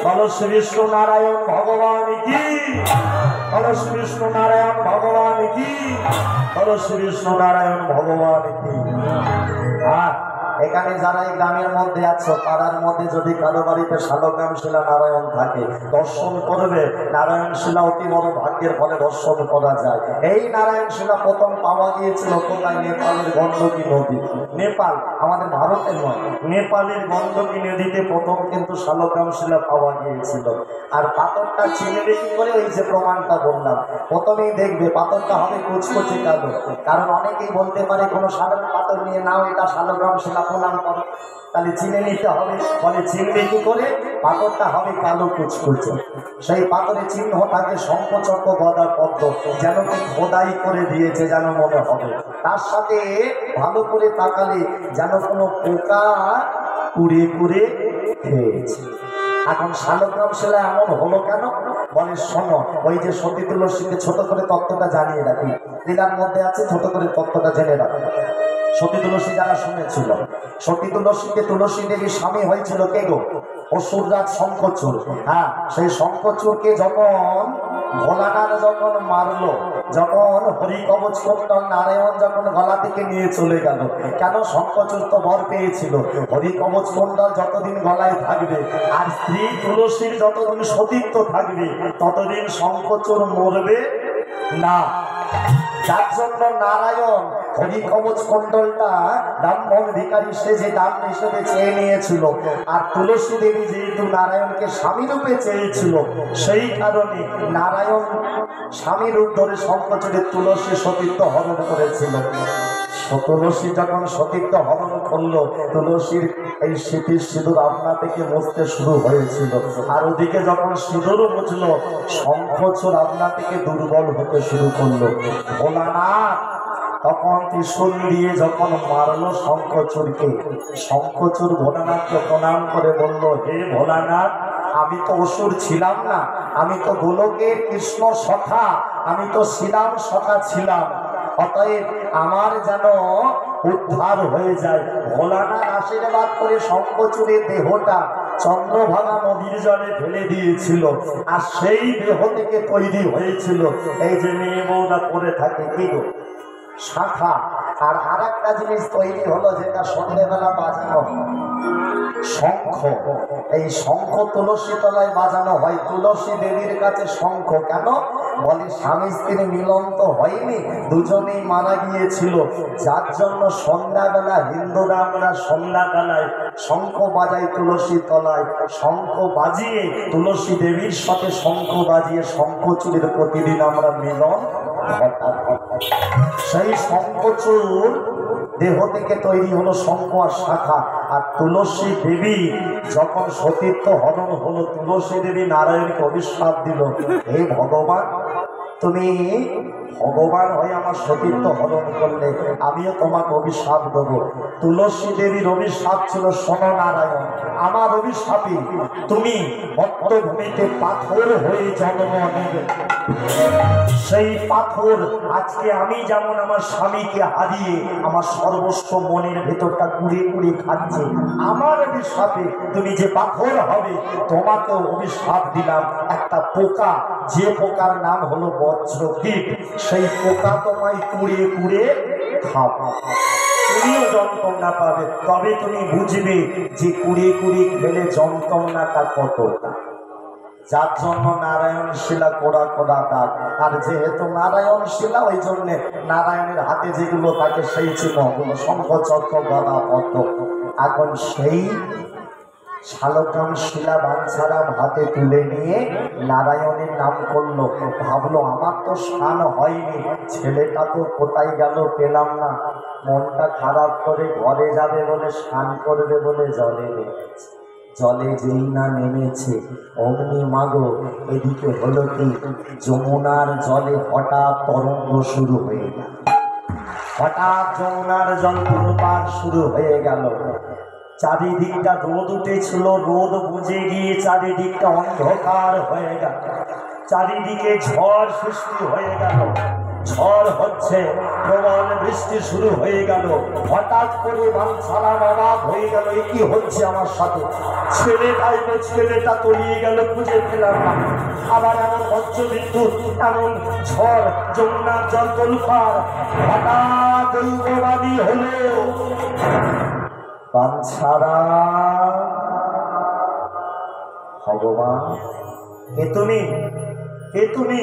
বলো শ্রী বিষ্ণু নারায়ণ ভগবান কি, বলো শ্রী বিষ্ণু নারায়ণ ভগবান কি, বলো শ্রী বিষ্ণু নারায়ণ ভগবান কি। এখানে যারা এই গ্রামের মধ্যে আছো, পাড়ার মধ্যে যদি কারো বাড়িতে শালগ্রাম শিলা নারায়ণ থাকে, দর্শন করবে। নারায়ণ শিলা অতি বড় ভাগ্যের ফলে দর্শন করা যায়। এই নারায়ণ শিলা প্রথম পাওয়া গিয়েছিল কোথায়? নেপালের গণ্ডকী নদী। নেপাল, আমাদের ভারতের নয়, নেপালের গণ্ডকী নদীতে প্রথম কিন্তু শালগ্রাম শিলা পাওয়া গিয়েছিল। আর পাথরটা চিনবে কি করে? ওই যে প্রমাণটা বললাম, প্রথমেই দেখবে পাথরটা হবে কুচকুচে কালো। কারণ অনেকেই বলতে পারে কোনো সাধারণ পাথর নিয়ে নাও, এটা শালগ্রাম শিলা প্রমাণ করো, তাহলে চিনে নিতে হবে। বলে চিনবে কি করে? পাথরটা হবে কালো কুচকুচে। সেই পাথরের চিহ্ন থাকে শঙ্খ, চক্র, গদা, পদ্ম, যেন কি খোদাই করে দিয়েছে যেন মনে হবে। তার সাথে ভালো করে তাকালে যেন কোনো পোকা কুড়ে কুড়ে খেয়েছে। এখন শালগ্রাম শিলা এমন হলো কেন? বলে শোনো, ওই যে সতী তুলসীকে ছোট করে তত্ত্বটা জানিয়ে রাখি, লীলার মধ্যে আছে, ছোট করে তত্ত্বটা জেনে রাখি। সতী তুলসী যারা শুনেছিল, সতী তুলসীকে তুলসী দেবীর স্বামী হয়েছিল কে গো? অসুররাজ শঙ্খচূড়। হ্যাঁ, সেই শঙ্খচূড়কে যখন ভোলানাথ যখন মারলো, যখন হরি কবচ কুণ্ডল নারায়ণ যখন গলা থেকে নিয়ে চলে গেল, কেন? শঙ্খচূড় তো বর পেয়েছিল, হরি কবচ কুণ্ডল যতদিন গলায় থাকবে আর স্ত্রী তুলসীর যতদিন সতীত্ব থাকবে ততদিন শঙ্খচূড় মরবে না। যার জন্য নারায়ণ হরি কবচ কুণ্ডলটা ব্রাহ্মণ ভিখারি সেজে দান হিসেবে চেয়ে নিয়েছিল। আর তুলসী দেবী যেহেতু নারায়ণকে স্বামী রূপে চেয়েছিল, সেই কারণে নারায়ণ স্বামী রূপ ধরে শঙ্খচূড়ের তুলসী সতীত্ব হরণ করেছিল। তুলসী যখন সতীত্ব হরণ করলো, তুলসীর এই স্মৃতির সিঁদুর আপনা থেকে মুছতে শুরু হয়েছিল। আর ওদিকে যখন সিঁদুর মুছলো, শঙ্খচূড় আপনা থেকে দুর্বল হতে শুরু করলো। ভোলানাথ তখন ত্রিশূল দিয়ে যখন মারলো শঙ্খচূড়কে, শঙ্খচূড় ভোলানাথকে প্রণাম করে বলল, হে ভোলানাথ, আমি তো অসুর ছিলাম না, আমি তো গোলকের কৃষ্ণ সখা, আমি তো ছিলাম সখা ছিলাম, অতএব আমার যেন উদ্ধার হয়ে যায়। ভোলানাথ আশীর্বাদ করে শঙ্খচূড়ের দেহটা চন্দ্রভাগা নদীর জলে ফেলে দিয়েছিল। আর সেই দেহ থেকে তৈরি হয়েছিল এই যে মেয়ে বউরা করে থাকে কি গো? শাখা। আর আরেকটা জিনিস তৈরি হলো যেটা সন্ধ্যেবেলা বাজানো, শঙ্খ। এই শঙ্খ তুলসী তলায় বাজানো হয়। তুলসী দেবীর কাছে শঙ্খ কেন? বলে স্বামী স্ত্রী মিলন তো হয়নি, দুজনেই মারা গিয়েছিল, যার জন্য সন্ধ্যাবেলা হিন্দুরা আমরা সন্ধ্যাবেলায় শঙ্খ বাজাই তুলসী তলায়। শঙ্খ বাজিয়ে তুলসী দেবীর সাথে শঙ্খ বাজিয়ে শঙ্খচূড়ের প্রতিদিন আমরা মিলন ঘটাই। সেই শঙ্খচূড় দেহ থেকে তৈরি হলো শঙ্খ আর শাখা। আর তুলসী দেবী যখন সতীত্ব হরণ হলো, তুলসী দেবী নারায়ণকে অভিশাপ দিল, হে ভগবান, তুমি ভগবান হয়ে আমার সতীত্ব হরণ করলে, আমিও তোমাকে অভিশাপ দেব। তুলসী দেবীর অভিশাপ ছিল, শোনো নারায়ণ, আমার অভিশাপে তুমি বক্তভূমিতে পাথর হয়ে জন্ম নেবে। সেই পাথর আজকে আমি যেমন আমার স্বামীকে হারিয়ে আমার সর্বস্ব মনের ভেতরটা কুড়ে কুড়ে খাচ্ছে, আমার অভিশাপে তুমি যে পাথর হবে, তোমাকে অভিশাপ দিলাম একটা পোকা, যে পোকার নাম হলো বজ্রকীট। সেই পোকা তোমায় কুড়ে কুড়ে খাবে, তুমিও যন্ত্রণা পাবে। তবে তুমি বুঝবে যে কুড়ে কুড়ে খেলে যন্ত্রণাটা কতটা। যার জন্য নারায়ণ শিলা কোড়া কোড়া দাগ। আর যেহেতু নারায়ণ শিলা, ওই জন্য নারায়ণের হাতে যেগুলো থাকে সেই চিহ্নগুলো শঙ্খ, চক্র, গদা, পদ্ম। এখন সেই শালগ্রাম শিলা বাঞ্ছারাম হাতে তুলে নিয়ে নারায়ণের নাম করলো। ভাবলো আমার তো স্নান হয়নি, ছেলেটা তো কোথায় গেল পেলাম না। মনটা খারাপ করে ঘরে যাবে বলে, স্নান করবে বলে জলে নেমেছে। জলে যেই না নেমেছে অগ্নি মাগো, এদিকে হলো কি, যমুনার জলে হঠাৎ তরঙ্গ শুরু হয়ে গেল। হঠাৎ যমুনার জল প্রপাত শুরু হয়ে গেল। চারিদিকটা রোদ উঠেছিল, রোদ বুঝে গিয়ে চারিদিকটা অন্ধকার হয়ে গেল। চারিদিকে ঝড় সৃষ্টি হয়ে গেল, ঝড় হচ্ছে, প্রবল বৃষ্টি শুরু হয়ে গেল। হঠাৎ করে বাঞ্ছারাম অবাক হয়ে গেল, এ কি হচ্ছে আমার সাথে? ছেলেটা তলিয়ে গেল, খুঁজে পেলাম না। আবার এমন বজ্র বিদ্যুৎ, এমন ঝড়, যমুনার জল তোলপাড়, হঠাৎ দৈববাদী হলো। বাঞ্ছারা ভগবান কে তুমি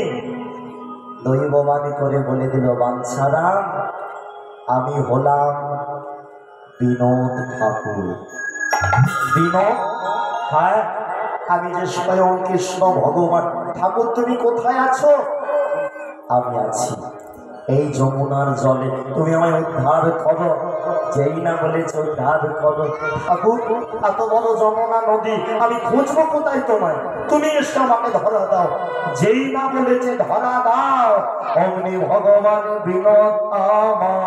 দৈববাণী করে বলে দিল, বাঞ্ছারা আমি হলাম বিনোদ ঠাকুর। বিনোদ? হ্যাঁ, আমি যে স্বয়ং কৃষ্ণ ভগবান। ঠাকুর তুমি কোথায় আছো? আমি আছি এই যমুনার জলে, তুমি আমায় উদ্ধার করো। যেই না বলেছে উদ্ধার করো, ঠাকুর এত বড় যমুনা নদী আমি খুঁজবো কোথায় তোমায়? তুমি এসে আমাকে ধরা দাও। যেই না বলেছে ধরা দাও, অমনি ভগবান বিনোদ আমার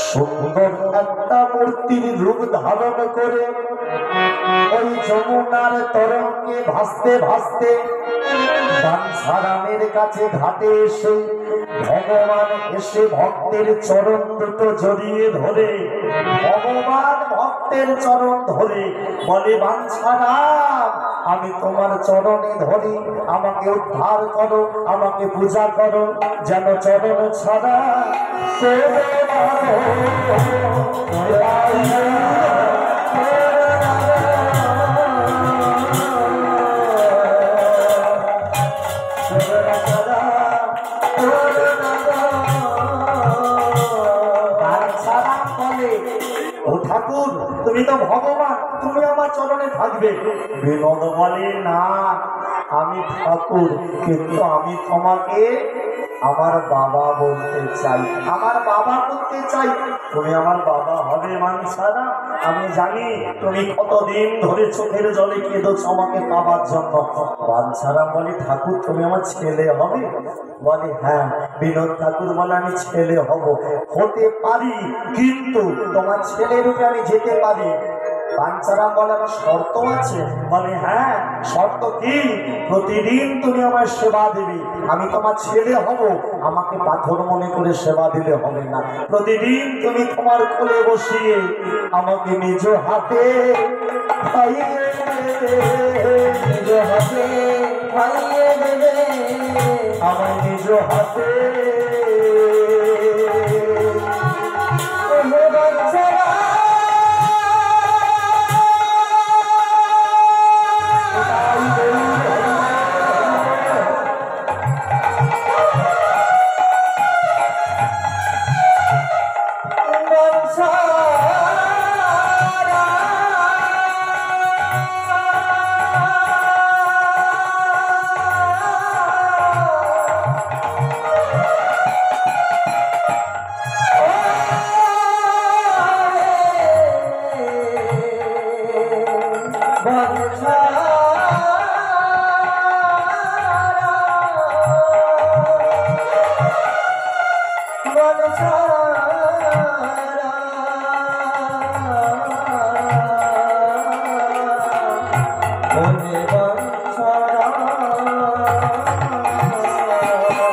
সুন্দর একটা মূর্তির রূপ ধারণ করে ওই যমুনার তরঙ্গে ভাসতে ভাসতে বাঞ্ছারামের কাছে ঘাটে এসে ভগবান এসে ভক্তের চরণ দুটো জড়িয়ে ধরে, ভগবান ভক্তের চরণ ধরে বলে, বাঞ্ছারাম আমি তোমার চরণে ধরি, আমাকে উদ্ধার করো, আমাকে পূজা করো, যেন চরণ ছাড়া ও ঠাকুর তুমি তো ভগবান, তুমি আমার চরণে থাকবে। বিনোদ বলে, না আমি ঠাকুর, কিন্তু আমি তোমাকে আমার বাবা বলতে চাই, আমার বাবা করতে চাই। তুমি আমার বাবা হবে বাঞ্ছারা? আমি জানি তুমি কতদিন ধরে চোখের জলে কেঁদোছ আমাকে পাবার জন্য। বাঞ্ছারা বলে, ঠাকুর তুমি আমার ছেলে হবে? বলে, হ্যাঁ। বিনোদ ঠাকুর বলে, আমি ছেলে হতে পারি, কিন্তু তোমার ছেলে রূপে আমি যেতে পারি। বাঞ্ছারাম বলে, আমার শর্ত আছে? বলে, হ্যাঁ। শর্ত কি? প্রতিদিন তুমি আমার সেবা দিবি। আমি তোমার ছেলে হব, আমাকে পাথর মনে করে সেবা দিলে হবে না। প্রতিদিন তুমি তোমার কোলে বসিয়ে আমাকে নিজ হাতে খাইয়ে দেবে, নিজ হাতে খাইয়ে দেবে, আমার নিজ হাতে।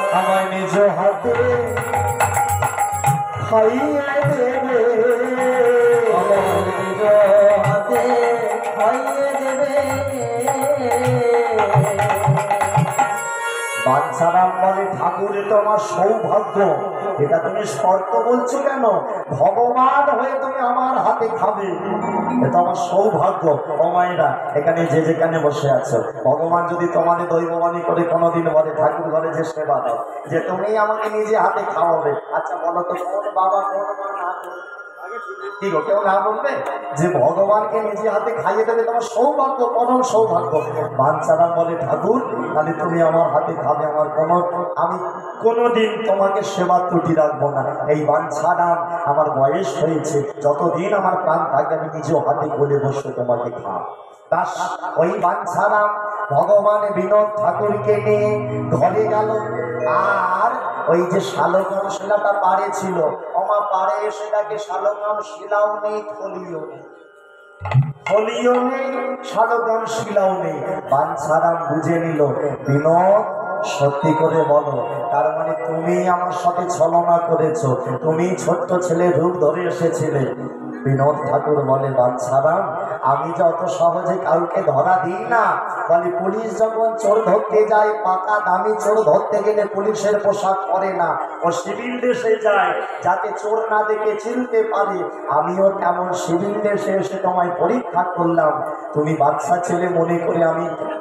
আমার নিজ হাতে খাইয়ে দেবে, আমার নিজ হাতে খাইয়ে দেবে। বাঞ্ছারাম বলে, ঠাকুর এটা আমার সৌভাগ্য, এটা তুমি শর্ত বলছো কেন? ভগবান হয়ে তুমি আমার হাতে খাবে, এটা আমার সৌভাগ্য। ও মায়েরা এখানে যে যেখানে বসে আছো, ভগবান যদি তোমাদের দৈববাণী করে কোনোদিন বলে ঠাকুর ঘরে যে সেবা দাও, যে তুমি আমাকে নিজে হাতে খাওয়াবে, আচ্ছা বলো তো কোন বাবা কোন মা না করবে? কি গো, কেউ না বলবে যে ভগবানকে নিজে হাতে খাইয়ে দেবে? তোমার সৌভাগ্য, পরম সৌভাগ্য। বাঞ্ছারাম বলে, ঠাকুর তাহলে তুমি আমার হাতে খাবে, আমি কোনোদিন তোমাকে সেবা ত্রুটি রাখবো না। এই বাঞ্ছারাম আমার বয়স হয়েছে, যতদিন আমার প্রাণ থাকবে আমি নিজ হাতে কোলে বসে তোমাকে খাও। ওই বাঞ্ছারাম ভগবান বিনোদ ঠাকুরকে নিয়ে ঘরে গেল, আর ওই যে শালগ্রাম শিলাটা পাড়ে ছিল, অমা পাড়ে এসে তাকে শালগ্রাম শিলাও নেই, থলিও নেই, থলিও নেই, শালগ্রাম শিলাও নেই। বাঞ্ছারাম বুঝে নিল, বিনোদ সত্যি করে বলো, তার মানে তুমি আমার সাথে ছলনা করেছো, তুমি ছোট্ট ছেলে রূপ ধরে এসেছিলে। বিনোদ ঠাকুর বলে, বাঞ্ছারাম আমি যত সহজে কাউকে ধরা দিই না। বলে পুলিশ যখন চোর ধরতে যায়, পাকা দামি চোর ধরতে গেলে পুলিশের পোশাক পরে না, ও সিভিল ড্রেসে যায় যাতে চোর না দেখে চিনতে পারে। আমিও তেমন সিভিল ড্রেসে এসে তোমায় পরীক্ষা করলাম। তুমি বাচ্চা ছেলে মনে করে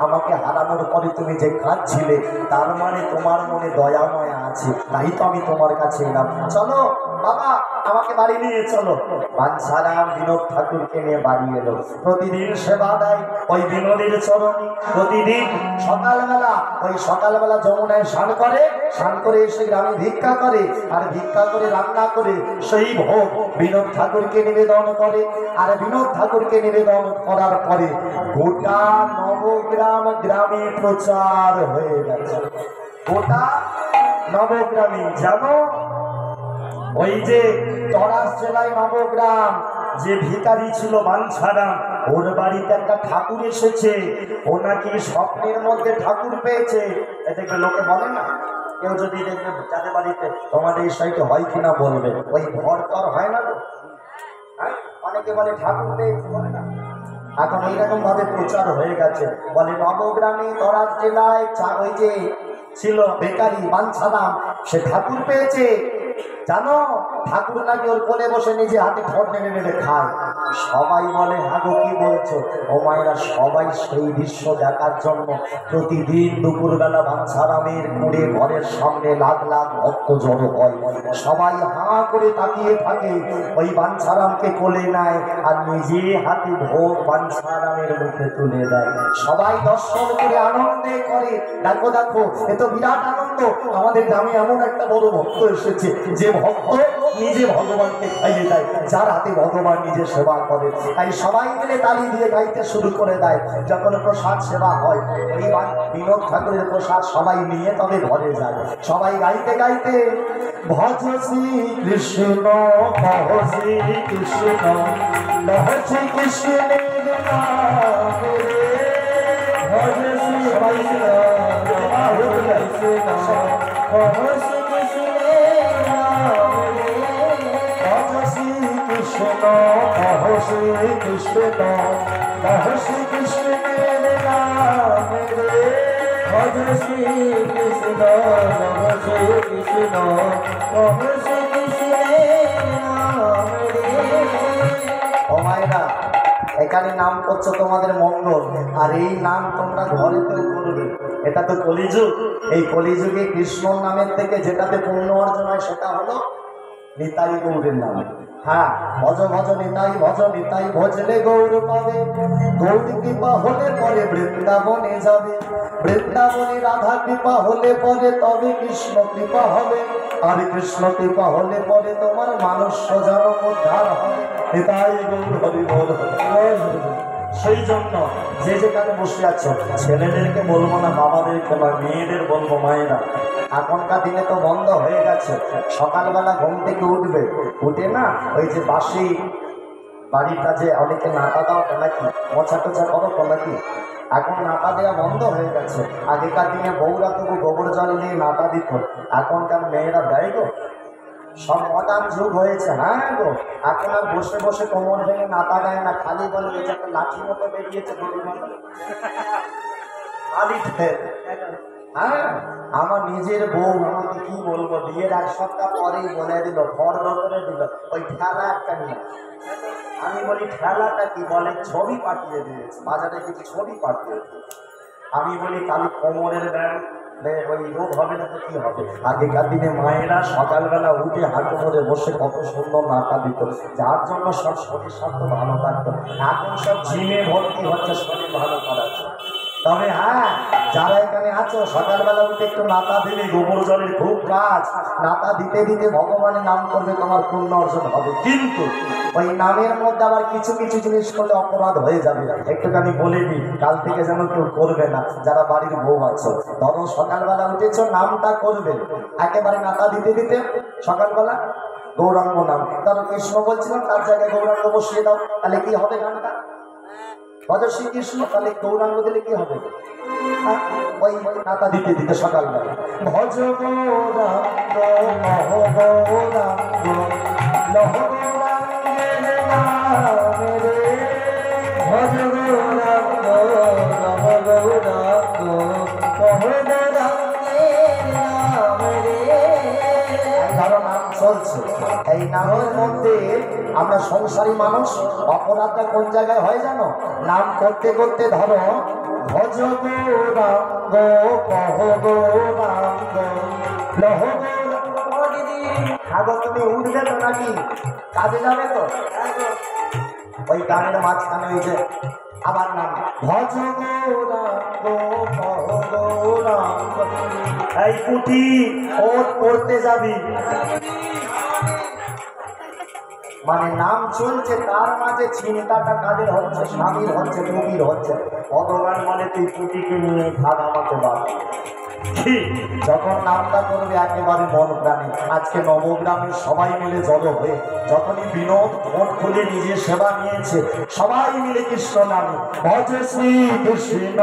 আমাকে হারানোর পরে তুমি যে কাঁদছিলে, তার মানে তোমার মনে দয়া ময়া আছে, তাই তো আমি তোমার কাছে এলাম। চলো বাবা, আমাকে বাড়ি নিয়ে চলো। বাঞ্ছারাম বিনোদ ঠাকুরকে নিয়ে বাড়ি এলো। প্রতিদিন সেবা দেয় ওই বিনোদের চরণে। প্রতিদিন সকালবেলা যমুনায় স্নান করে এসে গ্রামে ভিক্ষা করে, আর ভিক্ষা করে রান্না করে সেই ভোগ বিনোদ ঠাকুরকে নিবেদন করে। আর বিনোদ ঠাকুরকে নিবেদন করার পরে গোটা নবগ্রাম গ্রামে প্রচার হয়ে গেছে। গোটা নবগ্রামে জানো, ওই যে তরাস জেলায় নবগ্রাম, যে ভিখারি ছিল বাঞ্ছারাম, ওর বাড়িতে একটা ঠাকুর এসেছে। ও নাকি স্বপ্নের মধ্যে ঠাকুর পেয়েছে। এটাকে লোকে বলে না, কেউ যদি দেখবে যাদের বাড়িতে তোমাদের এই সাইডে হয় কিনা বলবে, ওই ঘর টর হয় না, হ্যাঁ, অনেকে বলে ঠাকুর পেয়েছে, বলে না। এখন এইরকম ভাবে প্রচার হয়ে গেছে। বলে নবগ্রামে তরাস জেলায় ওই যে ছিল বেকারি বাঞ্ছারাম, সে ঠাকুর পেয়েছে। জানো, ঠাকুর নাকি ওর কোলে বসে নিজে হাতে ঠোঁট নেড়ে নেড়ে খায়। সবাই বলে হাগো কি বলছো? ও মায়েরা, সবাই সেই দৃশ্য দেখার জন্য প্রতিদিন দুপুরবেলা বাঞ্ছারামের কুড়ে ঘরের সামনে লাখ লাখ ভক্ত জড়ো হয়। সবাই হাঁ করে তাকিয়ে থাকে। ওই বাঞ্ছারামকে কোলে নেয় আর নিজে হাতে ভোগ বাঞ্ছারামের মুখে তুলে দেয়। সবাই দর্শন করে আনন্দে করে। দেখো দেখো, এ তো বিরাট আনন্দ। আমাদের গ্রামে এমন একটা বড় ভক্ত এসেছে, যে ভক্ত নিজে ভগবানকে খাইয়ে দেয়, যার হাতে ভগবান নিজে সেবা করে। তাই সবাই মিলে তালি দিয়ে গাইতে শুরু করে দেয়। যখন প্রসাদ সেবা হয়, ওই বিনোদ ঠাকুরের প্রসাদ সবাই নিয়ে তবে ঘরে যায়। সবাই গাইতে গাইতে ভজ শ্রী কৃষ্ণ, কহ শ্রী কৃষ্ণ, লহ শ্রী কৃষ্ণের নাম রে, ভজ শ্রী কৃষ্ণ, কহ শ্রী কৃষ্ণের নাম রে, ভজ শ্রী কৃষ্ণ, কহ শ্রী কৃষ্ণ, কহ শ্রী কৃষ্ণের নাম রে, ভজ শ্রী কৃষ্ণ, কহ শ্রী কৃষ্ণ, কহ শ্রী কৃষ্ণের নাম রে। ও মায়েরা, এখানে নাম করছো তোমাদের মঙ্গল, আর এই নাম তোমরা ঘরেতেও করবে। এটা তো কলিযুগ। এই কলিযুগে কৃষ্ণর নামের থেকে যেটাতে পুণ্য অর্জন হয় সেটা হলো নিতাই গৌরের নাম। হ্যাঁ, ভজ ভজ নিতাই, ভজ নিতাই ভজলে গৌর পাবে। গৌর কৃপা হলে পরে বৃন্দাবনে যাবে। বৃন্দাবনে রাধা কৃপা হলে পরে তবে কৃষ্ণ কৃপা হবে। আর কৃষ্ণ কৃপা হলে পরে তোমার মানুষ জন্ম উদ্ধার হবে। নিতাই গৌর হরি বল, হরি বল। সেই জন্য যে যেখানে বসে আছো, ছেলেদেরকে বলবো না, বাবাদেরকে বা মেয়েদের বলবো, মায়েরা এখনকার দিনে তো বন্ধ হয়ে গেছে। সকালবেলা ঘুম থেকে উঠবে, উঠে না ওই যে বাসি বাড়িটা যে অনেকে নাটা দাও নাকি, মোছা টোছা করো তো নাকি, এখন নাটা দেওয়া বন্ধ হয়ে গেছে। আগেকার দিনে বউরা তবু গোবর জল নিয়ে নাটা দিত, এখনকার মেয়েরা দেয় গো। সব মডার্ন যুগ হয়েছে। হ্যাঁ গো, এখন আর বসে বসে কোমর ভেঙে নাতা দেয় না, খালি বলে এই যে একটা লাঠি মতো বেরিয়েছে হ্যাঁ, আমার নিজের বউ আমাকে কি বলবো, বিয়ের এক সপ্তাহ পরেই বলে দিল, ঘর ভেতরে দিল ওই ঠেলা একটা নিয়ে। আমি বলি ঠেলাটা কি? বলে ছবি পাঠিয়ে দিয়েছে, বাজারে কিছু ছবি পাঠিয়ে দিয়েছে। আমি বলি তাহলে কোমরের ব্যায়াম ওই রোগ হবে না তো কি হবে? আগেকার দিনে মায়েরা সকালবেলা উঠে হাঁটু করে বসে কত সুন্দর নাটা দিত, যার জন্য সব শরীর স্বাস্থ্য ভালো থাকতো। এখন সব জিমে ভর্তি হচ্ছে শরীর ভালো করার জন্য। তবে হ্যাঁ, যারা এখানে আছো সকালবেলা উঠে একটু নাতা দিলে, গোবর জলের খুব কাজ। নাতা দিতে দিতে ভগবানের নাম করবে, তোমার পুণ্য অর্জন হবে। কিন্তু ওই নামের মধ্যে আবার কিছু কিছু জিনিস করলে অপরাধ হয়ে যাবে। একটুখানি বলে দিই, কাল থেকে যেন কেউ করবে না। যারা বাড়ির বউ আছে, ধরো সকালবেলা উঠেছো, নামটা করবে একেবারে নাতা দিতে দিতে সকালবেলা গৌরাঙ্গ নাম, ধরো কৃষ্ণ বলছিলাম, তার জায়গায় গৌরাঙ্গ বসিয়ে দাও, তাহলে কি হবে? গানটা ভজ শ্রীকৃষ্ণ, তাহলে গৌরাঙ্গ দিলে কি হবে? ওই নাতা দিতে দিতে সকালবেলা ভজ গৌরাঙ্গ, লহ গৌরাঙ্গ, লহ গৌরাঙ্গের নাম রে, ভজ এই নামের মধ্যে আমরা সংসারী মানুষ, অপরাধটা কোন জায়গায় হয় জানো? নাম করতে করতে ধরো ভজ গৌরাঙ্গ কহ গৌরাঙ্গ লহ গৌরাঙ্গ। দিদি আগো তুমি উঠবে তো নাকি কাজে যাবে তো? ওই গানের মাঝখানে ওই যে আবার নাম ভজ গৌরাঙ্গ কহ গৌরাঙ্গ। এই পুঁটি ওর পড়তে যাবি, মানে নাম চলছে তার মাঝে চিন্তাটা কাদের হচ্ছে? স্বামীর হচ্ছে, টুকির হচ্ছে। ভগবান বলে তুই পুঁটিকে নিয়ে ভাগ আমাকে বাদ। যখন নামটা করবে একেবারে মন প্রাণে। আজকে নবগ্রামের সবাই মিলে জড়ো হয়ে যখনই বিনোদ মন খুলে নিজে সেবা নিয়েছে, সবাই মিলে কৃষ্ণ নামে ভজ শ্রী কৃষ্ণ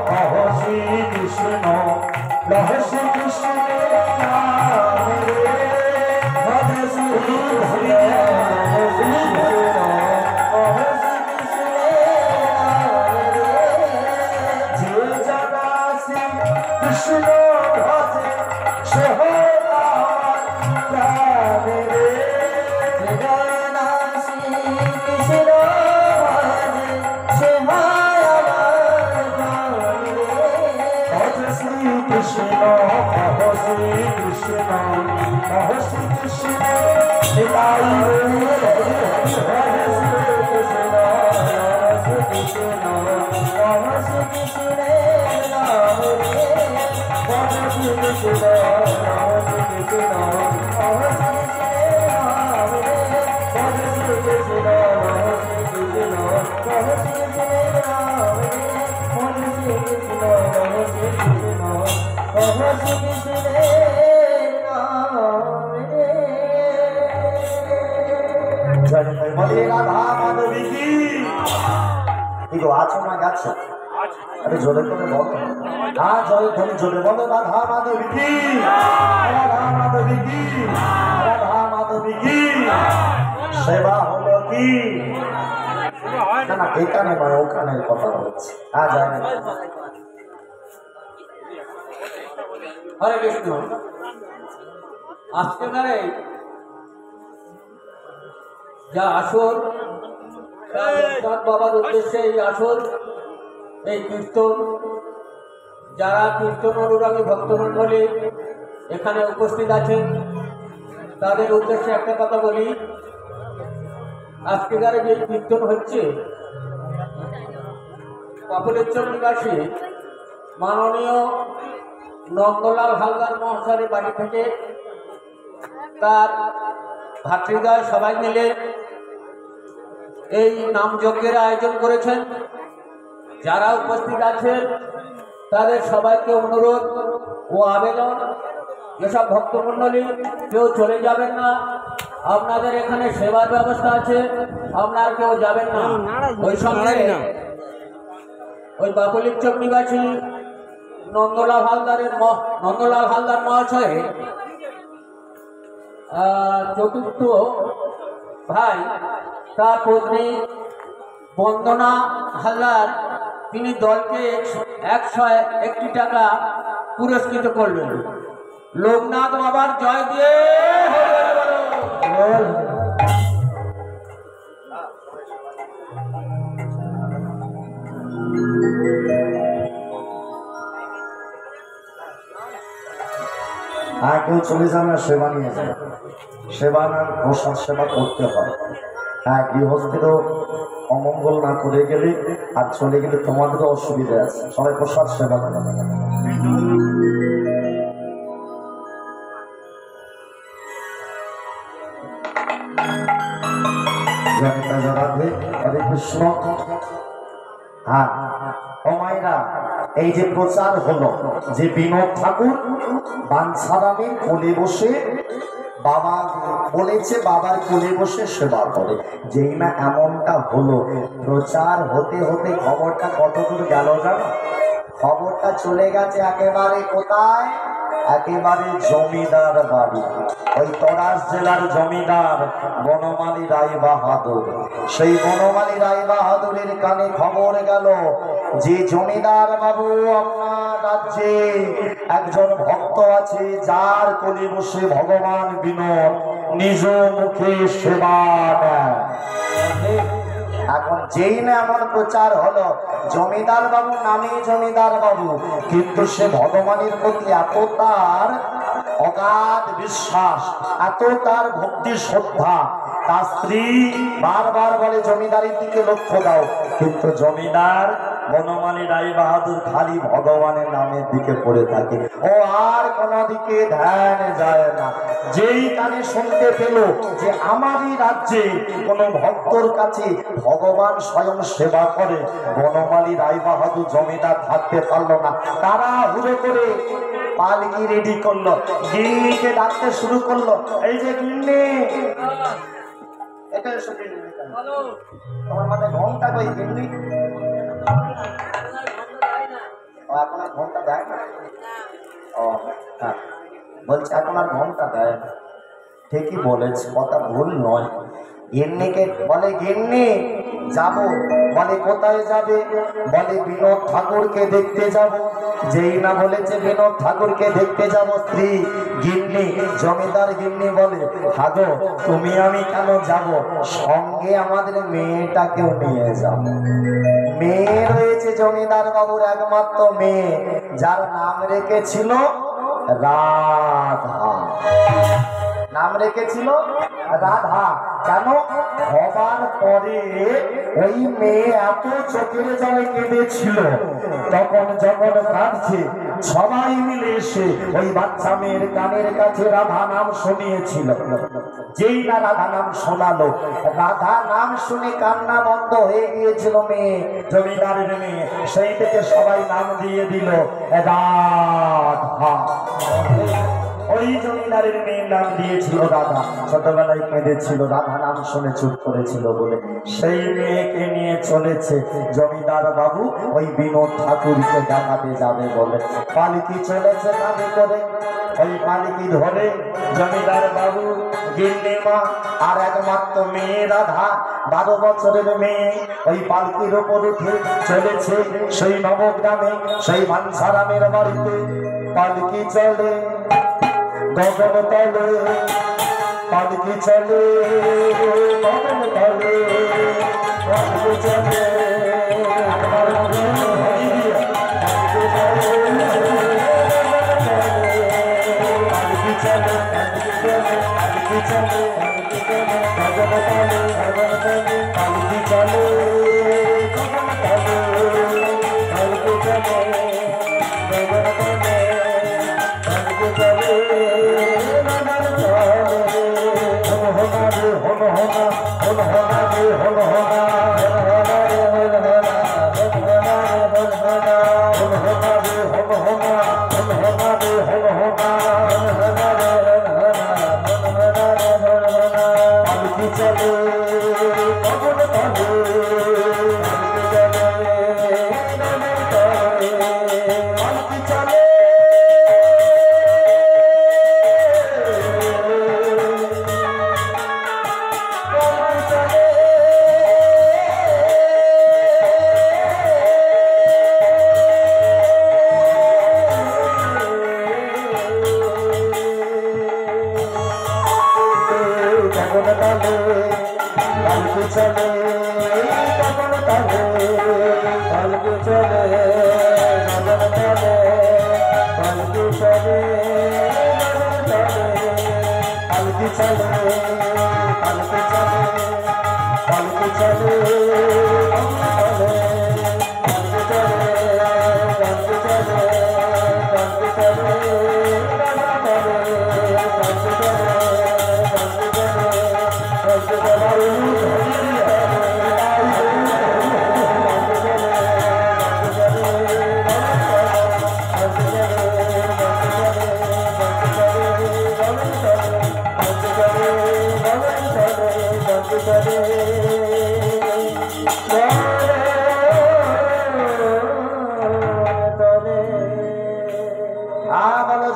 কহ শ্রী কৃষ্ণ লহ শ্রী কৃষ্ণ ভজ শ্রী কৃষ্ণ কৃষ্ণ ভজে সে হয় আমার প্রাণে রে। কৃষ্ণ ভজে সে হয় আমার প্রাণে রে। ভজ শ্রী কৃষ্ণ কহ শ্রী কৃষ্ণ কহ শ্রী কৃষ্ণ নিতাই ভজ শ্রী কৃষ্ণ শ্রী কৃষ্ণ কহ শ্রী কৃষ্ণ নাম রে। ভজ শ্রী কৃষ্ণ শ্রী কৃষ্ণ কহ শ্রী কৃষ্ণ নাম রে। ভজ শ্রী কৃষ্ণ শ্রী কৃষ্ণ কহ শ্রী কৃষ্ণ নাম রে। ভজ শ্রী কৃষ্ণ শ্রী কৃষ্ণ কহ শ্রী কৃষ্ণ নাম রে। জয় বলে রাধা মাধবী কি। কি গো আছো না গেছো? আরে জোরে করে বলো। হ্যাঁ জয় ধরে জোরে বলো রাধা মাধবী কি, রাধা মাধবী কি, রাধা মাধবী কি। সেবা হলো কি না না এখানে নয় ওখানে কথা হচ্ছে। হ্যাঁ যায় না। হরে কৃষ্ণ। আজকেকারে যা আসর বাবার উদ্দেশ্যে এই আসর, এই কীর্তন, যারা কীর্তন অনুরাগী ভক্তমণ্ডলী এখানে উপস্থিত আছেন তাদের উদ্দেশ্যে একটা কথা বলি। আজকেকারে যে কীর্তন হচ্ছে কপলেশ্বর নিবাসী মাননীয় নন্দলাল হালদার মহাশয়ের বাড়ি থেকে তার ভাতৃদ্বয় সবাই মিলে এই নামযজ্ঞের আয়োজন করেছেন। যারা উপস্থিত আছেন তাদের সবাইকে অনুরোধ ও আবেদন, যেসব ভক্তমণ্ডলী কেউ চলে যাবেন না, আপনাদের এখানে সেবার ব্যবস্থা আছে, আপনার কেউ যাবেন না। ওই সঙ্গে ওই বাকুলিচক নিবাসী নন্দলাল হালদার মহাশয় চতুর্থ ভাই তার পত্নী বন্দনা হালদার, তিনি দলকে 101 টাকা পুরস্কৃত করলেন। লোকনাথ বাবার জয় দিয়ে আর কেউ চলে যান না, সেবা নিয়ে যান। সেবা না প্রসাদ সেবা করতে হয়। হ্যাঁ গৃহস্থেরও অমঙ্গল না করে গেলে আর চলে গেলে তোমাদেরও অসুবিধা আছে। সবাই প্রসাদ সেবা করে। হরে কৃষ্ণ। হ্যাঁ ও মায়েরা, এই যে প্রচার হলো যে বিনোদ ঠাকুর বাঞ্ছারামের কোলে বসে বাবা বলেছে বাবার কোলে বসে সেবা করে, যেই না এমনটা হলো প্রচার হতে হতে খবরটা কতদূর গেল জানো? খবরটা চলে গেছে একেবারে কোথায়? একেবারে জমিদার বাড়ি। ওই তরাস জেলার জমিদার বনমালী রায় বাহাদুর, সেই বনমালী রায় বাহাদুরের কানে খবর গেল যে জমিদার বাবু আপনার রাজ্যে একজন ভক্ত আছে যার কোলে বসে ভগবান বিনোদ নিজ মুখে সেবা দেয়। এখন যেই না এমন প্রচার হলো জমিদার বাবু নামে জমিদার বাবু, কিন্তু সে ভগবানের প্রতি এত তার অগাধ বিশ্বাস, এত তার ভক্তি শ্রদ্ধা, তার স্ত্রী বারবার বলে জমিদারের দিকে লক্ষ্য দাও, কিন্তু জমিদার বনমালী রায় বাহাদুর খালি ভগবানের নামের দিকে পড়ে থাকে, ও আর কোনো দিকে ধ্যান যায় না। যেই কানে শুনতে পেল যে আমারই রাজ্যে কোনো ভক্তর কাছে ভগবান স্বয়ং সেবা করে, বনমালী রায় বাহাদুর জমিদার থাকতে পারলো না, তারা হুড়ো করে পালকি রেডি করলো, গিন্নিকে ডাকতে শুরু করলো, এই যে গিন্নি, এটা এসো গিন্নি, তোমার মাথায় ঘোমটা কই গিন্নি? এখন আর ঘোমটা দেয় না? ও হ্যাঁ, বলছে এখন আর ঘোমটা দেয় না। ঠিকই বলেছে, কথা ভুল নয়। গিন্নিকে বলে, গিন্নি যাবো, বলে কোথায় যাবে? বলে বিনোদ ঠাকুরকে দেখতে যাব। যেই না বলেছে বিনোদ ঠাকুরকে দেখতে যাব, স্ত্রী গিন্নি জমিদার গিন্নি বলে, হাগো তুমি আমি কেন যাব, সঙ্গে আমাদের মেয়েটাকেও নিয়ে যাব। মেয়ে রয়েছে জমিদার বাবুর একমাত্র মেয়ে, যার নাম রেখেছিল রাধা। নাম রেখেছিল রাধা। কেন? হবার পরে ওই মেয়ে এত চোখের জলে কেঁদেছিল, তখন যখন কাঁদছে সবাই মিলে এসে ওই বাচ্চা মেয়ের কানের কাছে রাধা নাম শুনিয়েছিল। যেই না রাধা নাম শোনালো, রাধা নাম শুনে কান্না বন্ধ হয়ে গিয়েছিল মেয়ে, জমিদারের মেয়ে। সেই থেকে সবাই নাম দিয়ে দিল রাধা। ওই জমিদারের মেয়ের নাম দিয়েছিল রাধা। ছোটবেলায় কেঁদেছিল, রাধা নাম শুনে চুপ করেছিল বলে সেই মেয়েকে নিয়ে চলেছে জমিদার বাবু ওই বিনোদ ঠাকুরকে দেখাতে যাবে বলে। পালকি চলেছে নামে করে, ওই পালকি ধরে জমিদার বাবু, গিন্নিমা আর একমাত্র মেয়ে রাধা, 12 বছরের মেয়ে, ওই পালকির ওপর উঠে চলেছে সেই নবগ্রামে, সেই মানসারামের বাড়িতে। পালকি চলে গগন তলে, পালকি চলে গগন তলে, পালকি চলে আমার পালকি চলে, পালকি চলে গগন তলে, গগন তলে, পালকি চলে গগন তলে, পালকি চলে গগন তলে, পালকি চলে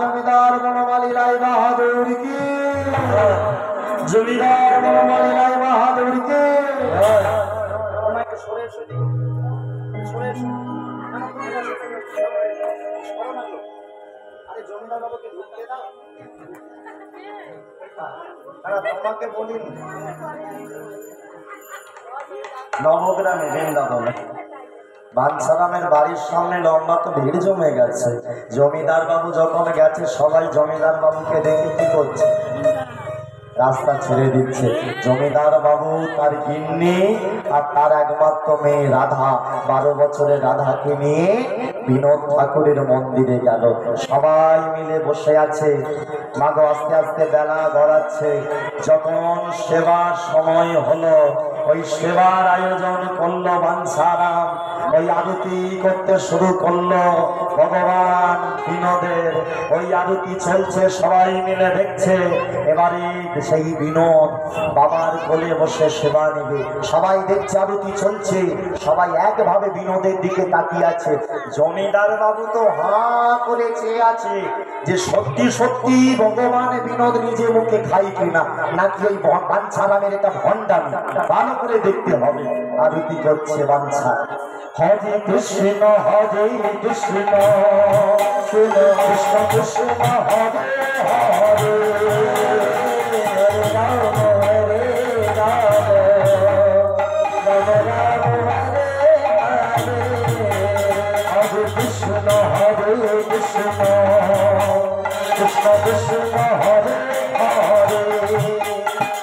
জমিদার বনমালী রায় বাহাদুর কি, জমিদার বনমালী রায় বাহাদুর কি। জমিদার বাবুকে ঢুকতে দাও। তোমাকে বলিনি নবগ্রামে বৃন্দাবনে বাঞ্ছারামের বাড়ির সামনে লম্বা তো ভিড় জমে গেছে। জমিদার বাবু যখন গেছে সবাই জমিদার বাবুকে দেখে কি করছে, রাস্তা ছেড়ে দিচ্ছে। জমিদার বাবু তার গিন্নি আর তার একমাত্র মেয়ে রাধা, 12 বছরের রাধাকে নিয়ে বিনোদ ঠাকুরের মন্দিরে গেল। সবাই মিলে বসে আছে। মাগো আস্তে আস্তে বেলা গড়াচ্ছে। যখন সেবার সময় হলো, ওই সেবার আয়োজন করলো বাঞ্ছারাম। ওই আরতি করতে শুরু করলো ভগবান বিনোদের। ওই আরতি চলছে, সবাই মিলে দেখছে। এবারে সেই বিনোদ বাবার কোলে বসে সেবা নেবে। সবাই দেখছে আরতি চলছে, সবাই একভাবে বিনোদের দিকে তাকিয়ে আছে। জমিদার বাবু তো হা করে চেয়ে আছে যে সত্যি সত্যি ভগবান বিনোদ নিজে মুখে খাই কিনা, নাকি ওই বাঞ্ছারামের এটা ভণ্ডামি, ভালো করে দেখতে হবে। আরতি করছে বাঞ্ছা। হরে কৃষ্ণ হরে কৃষ্ণ কৃষ্ণ কৃষ্ণ কৃষ্ণ হরে হরে রাম হরে রাম রাম রাম হরে হরে। হরে কৃষ্ণ কৃষ্ণ কৃষ্ণ হরে হরে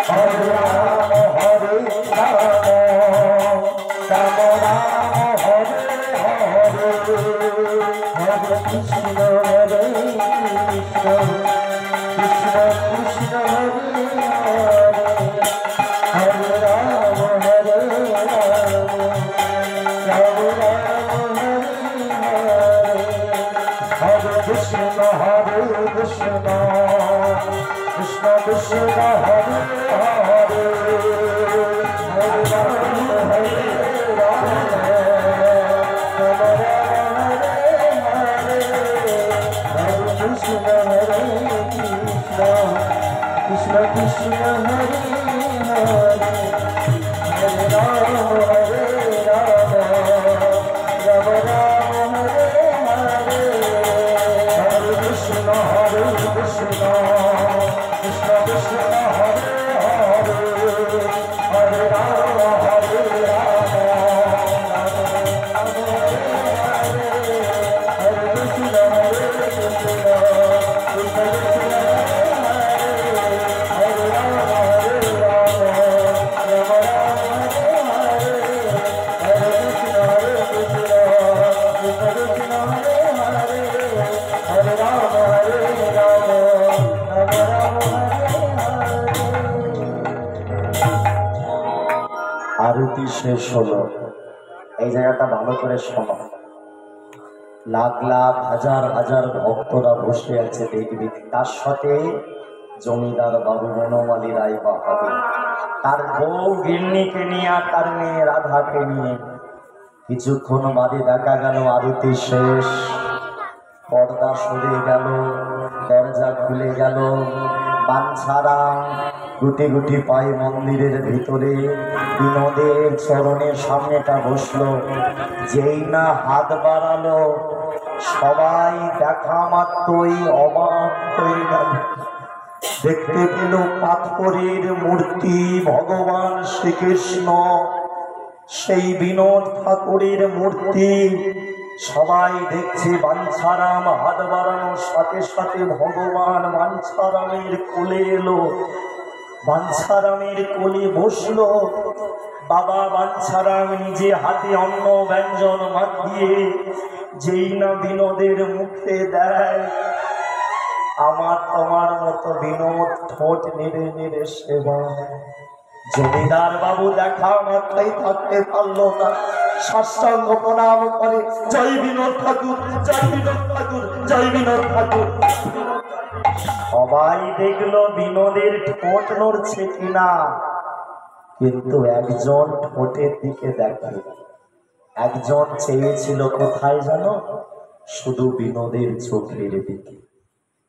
হরে রাম হরে রাম রাম রাম হরে হরে। হরে কৃষ্ণ হরে কৃষ্ণ কৃষ্ণ কৃষ্ণ হরে হরে হরে রাম হরে রাম রাম রাম হরে হরে। হরে কৃষ্ণ কৃষ্ণ কৃষ্ণ কৃষ্ণ হরে হরে হরে রাম হরে রাম রাম রাম হরে হরে। হরে কৃষ্ণ হরে কৃষ্ণ কৃষ্ণ কৃষ্ণ হরে হরে হরে রাম হরে রাম রাম রাম হরে হরে। হরে কৃষ্ণ কৃষ্ণ কৃষ্ণ কৃষ্ণ হরে হরে হরে রাম হরে রাম রাম রাম হরে হরে। হরে কৃষ্ণ কৃষ্ণ কৃষ্ণ কৃষ্ণ হরে রাম হরে রাম রাম রাম হরে হরে। হরে কৃষ্ণ কৃষ্ণ কৃষ্ণ কৃষ্ণ হরে হরে হরে রাম হরে রাম রাম রাম হরে হরে। আরতি শেষ হলো। এই জায়গাটা ভালো করে শোনো। লাখ লাখ হাজার হাজার ভক্তরা বসে আছে দেখবি। তার সাথে জমিদার বাবু বনমালী রায় বাহাদুর তার বউ গিন্নিকে নিয়ে আর তার মেয়ে রাধাকে নিয়ে। কিছুক্ষণ বাদে দেখা গেল আরতি শেষ, পর্দা সরে গেল, দরজা খুলে গেল। বাঞ্ছারাম গুটি গুটি পায়ে মন্দিরের ভিতরে বিনোদের চরণের সামনেটা বসলো। যেই না হাত বাড়ালো, সবাই দেখা মাত্রই অবাক হয়ে গেল। দেখতে পেল পাথরের মূর্তি ভগবান শ্রীকৃষ্ণ, সেই বিনোদ ঠাকুরের মূর্তি। সবাই দেখছে বাঞ্ছারাম হাত বাড়ানোর সাথে সাথে ভগবান বাঞ্ছারামের কোলে এলো, বাঞ্ছারামের কোলে বসলো। বাবা বাঞ্ছারাম নিজে হাতে অন্ন ব্যঞ্জন মাখিয়ে যেই না বিনোদের মুখে দেয়, আমার তোমার মতো বিনোদ ঠোঁট নেড়ে নেড়ে সেবা। জমিদার বাবু দেখা মাত্রই থাকতে পারলো না, সাষ্টাঙ্গ প্রণাম করে জয় বিনোদ ঠাকুর, জয় বিনোদ ঠাকুর, জয় বিনোদ ঠাকুর। সবাই দেখলো বিনোদের ঠোঁট নড়ছে কিনা, কিন্তু একজন ঠোঁটের দিকে দেখে। একজন চেয়েছিল কোথায় জানো? শুধু বিনোদের চোখের দিকে।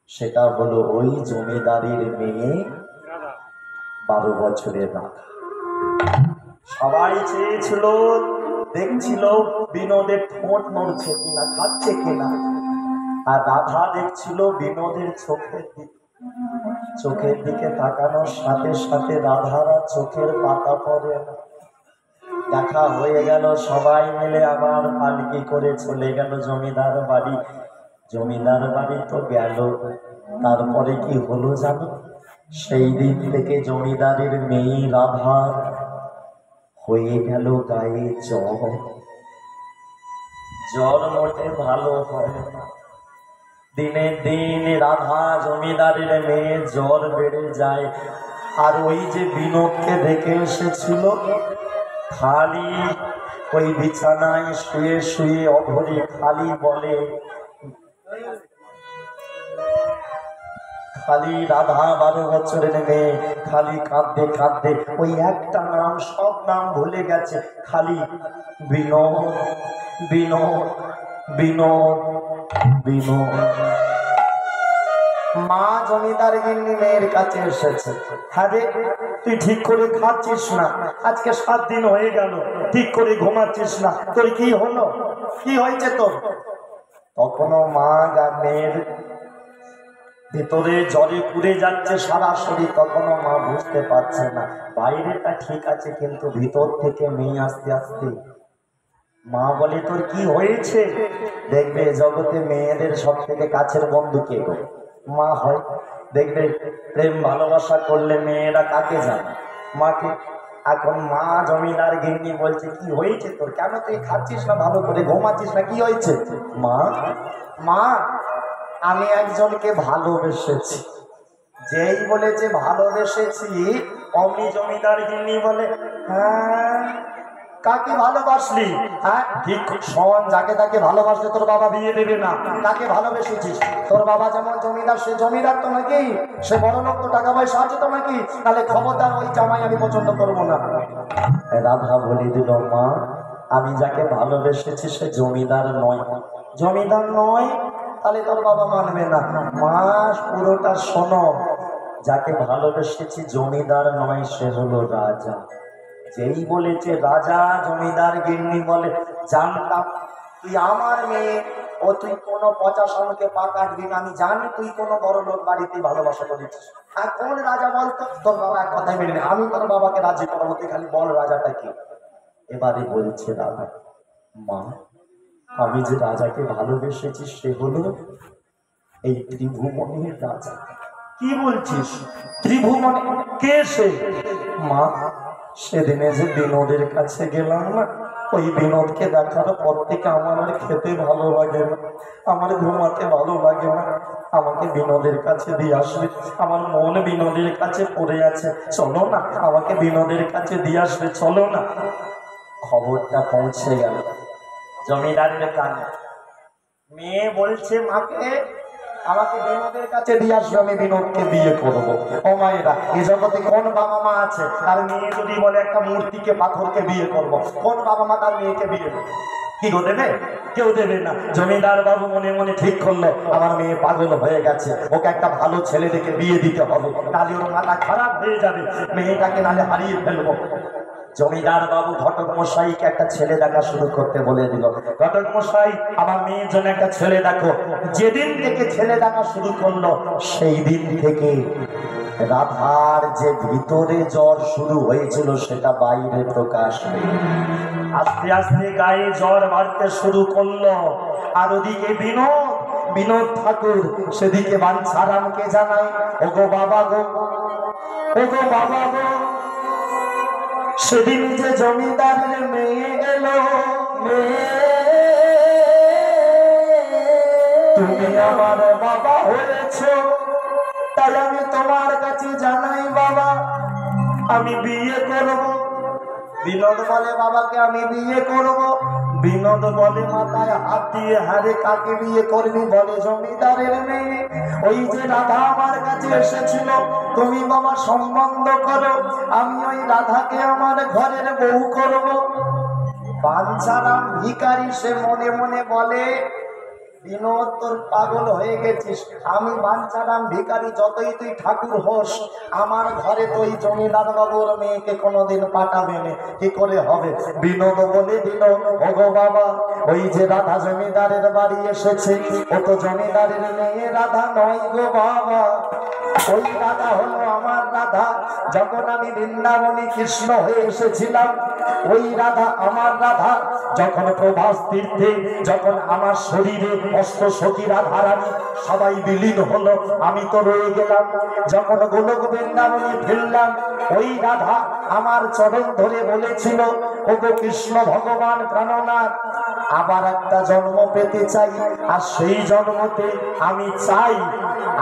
সেটা হলো ওই জমিদারের মেয়ে 12 বছরের রাধা। সবাই চেয়েছিল, দেখছিল বিনোদের ঠোঁট নড়ছে কিনা, খাচ্ছে কিনা। আর রাধা দেখছিল বিনোদের চোখের দিকে। চোখের দিকে তাকানোর সাথে সাথে রাধারা চোখের পাতা পড়ে না। দেখা হয়ে গেল, সবাই মিলে আবার পালকি করে চলে গেল জমিদার বাড়ি। জমিদার বাড়ি তো গেল, তারপরে কি হলো জানো? সেই দিন থেকে জমিদারের মেয়ে রাধার হয়ে গেল গায়ে জ্বর। জ্বর মোটে ভালো হয় না। দিনে দিন রাধা জমিদারের মেয়ে জ্বর বেড়ে যায়। আর ওই যে বিনোদকে দেখে এসেছিল, খালি ওই বিছানায় শুয়ে শুয়ে অঘরে খালি বলে, খালি রাধা 12 বছরের মেয়ে খালি কাঁদতে কাঁদতে ওই একটা নাম, সব নাম ভুলে গেছে, খালি বিনোদ বিনোদ বিনোদ বিনোদ। মা জমিদার গিন্নি মেয়ের কাছে এসেছে, হ্যাঁ রে তুই ঠিক করে খাচ্ছিস না, আজকে 7 দিন হয়ে গেল, ঠিক করে ঘুমাচ্ছিস না, তোর কি হলো, কি হয়েছে তোর? তখনও মা মেয়ের ভিতরে জ্বরে পুড়ে যাচ্ছে সারা শরীর, তখনও মা বুঝতে পারছে না। বাইরেটা ঠিক আছে, কিন্তু ভিতর থেকে মেয়ে আস্তে আস্তে। মা বলে তোর কি হয়েছে? দেখবে জগতে মেয়েদের সব থেকে কাছের বন্ধু কে গো? মা হয়। দেখবে প্রেম ভালোবাসা করলে মেয়েরা কাকে জানে? মাকে। এখন মা জমিদার গিন্নি বলছে কি হয়েছে তোর, কেন তুই খাচ্ছিস না, ভালো করে ঘুমাচ্ছিস না, কি হয়েছে? মা মা আমি একজনকে ভালোবেসেছি। যেই বলেছে ভালোবেসেছি, অমনি জমিদার গিন্নি বলে হ্যাঁ কাকে ভালোবাসলি? হ্যাঁ ঠিক শোন, যাকে তাকে ভালোবাসলে তোর বাবা বিয়ে দেবে না। কাকে ভালোবেসেছিস? তোর বাবা যেমন জমিদার, সে জমিদার তো নাকি? সে বড় লোক তো, টাকা পয়সা আছে তো নাকি? তাহলে খবরদার ওই জামাই আমি পছন্দ করবো না। রাধা বলে দিল মা আমি যাকে ভালোবেসেছি সে জমিদার নয়। জমিদার নয়? তাহলে তোর বাবা মানবে না। মা পুরোটা শোনো, যাকে ভালোবেসেছি জমিদার নয়, সে হলো রাজা। যেই বলেছে রাজা, জমিদার গিন্নি বলে জানতাম তুই আমার মেয়ে, ও তুই কোনো পচা সঙ্গে পা কাটবি না, আমি জানি তুই কোনো বড় লোক বাড়িতে ভালোবাসা করেছিস। হ্যাঁ কোন রাজা বলতো? তোর বাবা এক কথাই মেনে নেই, আমি তোর বাবাকে রাজি করাবো, তুই খালি বল রাজাটা কি। এবারে বলছে রাজা মা আমি যে রাজাকে ভালোবেসেছি সে হলো এই ত্রিভুবনের রাজা। কি বলছিস? ত্রিভুবনে কে সে? মা সেদিনে যে বিনোদের কাছে গেলাম না, ওই বিনোদকে দেখার পর থেকে আমার আর খেতে ভালো লাগে না, আমার ঘুমাতে ভালো লাগে না। আমাকে বিনোদের কাছে দিয়ে আসবে, আমার মন বিনোদের কাছে পড়ে আছে, চলো না আমাকে বিনোদের কাছে দিয়ে আসবে, চলো না। খবরটা পৌঁছে গেল জমিদারের কানে। মেয়ে বলছে মাকে আমাকে বিনোদের কাছে দিয়ে আসবে, আমি বিনোদকে বিয়ে করবো। ও মায়েরা, এই জগতে কোন বাবা মা আছে তার মেয়ে যদি বলে একটা মূর্তিকে পাথরকে বিয়ে করব, কোন বাবা মা তার মেয়েকে বিয়ে করবে? কি গো দেবে? কেউ দেবে না। জমিদার বাবু মনে মনে ঠিক করলো আমার মেয়ে পাগল হয়ে গেছে, ওকে একটা ভালো ছেলে দেখে বিয়ে দিতে হবে, তাহলে ওর মাথা খারাপ হয়ে যাবে, মেয়েটাকে নালে হারিয়ে ফেলবো। জমিদার বাবু ঘটক মশাইকে একটা ছেলে দেখা শুরু করতে বলে দিল, ঘটক মশাই আমার মেয়ের জন্য একটা ছেলে দেখো। যেদিন থেকে ছেলে দেখা শুরু করলো সেই দিন থেকে রাধার যে ভিতরে জ্বর শুরু হয়েছিল সেটা বাইরে প্রকাশ পেল। আস্তে আস্তে গায়ে জ্বর বাড়তে শুরু করলো। আর ওদিকে বিনোদ ঠাকুর সেদিকে বাঞ্ছারামকে জানায় ওগো বাবা গো, ওগো বাবা গো, সেদিন যে জমিদারের মেয়ে এলো, তুমি আমার বাবা হয়েছ, তাই আমি তোমার কাছে জানাই বাবা আমি বিয়ে করব। বিনোদ বলে বাবাকে আমি বিয়ে করব। বিনোদ বলে মাথায় হাত দিয়ে হারে কাকে বিয়ে করবি? বলে জমিদারের মেয়ে। ওই যে রাধা আমার কাছে এসেছিল, তুমি বাবা সম্বন্ধ করো, আমি ওই রাধাকে আমার ঘরের বউ করব। বাঞ্ছারাম ভিখারি সে মনে মনে বলে বিনোদ তোর পাগল হয়ে গেছিস। আমি বাঞ্ছারাম ভিখারি, যতই তুই ঠাকুর হোস, আমার ঘরে তো ওই জমিদার বাবুর মেয়েকে কোনোদিন পাঠাবে না, কি করে হবে? বিনোদ বলে দিল, ওগো বাবা, ওই যে রাধা জমিদারের বাড়ি এসেছে, ও তো জমিদারের মেয়ে রাধা নয় গো বাবা। ওই রাধা হলো আমার রাধা। যখন আমি বৃন্দাবনী কৃষ্ণ হয়ে এসেছিলাম, ওই রাধা আমার রাধা। যখন প্রভাস তীর্থে, যখন আমার শরীরে অষ্ট সখী রাধারানী সবাই বিলীন হলো, আমি তো রয়ে গেলাম। যখন গোলক বৃন্দাবনে ফিরলাম, ওই রাধা আমার চরণ ধরে বলেছিল, ওগো কৃষ্ণ ভগবান প্রাণনাথ, আবার একটা জন্ম পেতে চাই, আর সেই জন্মতে আমি চাই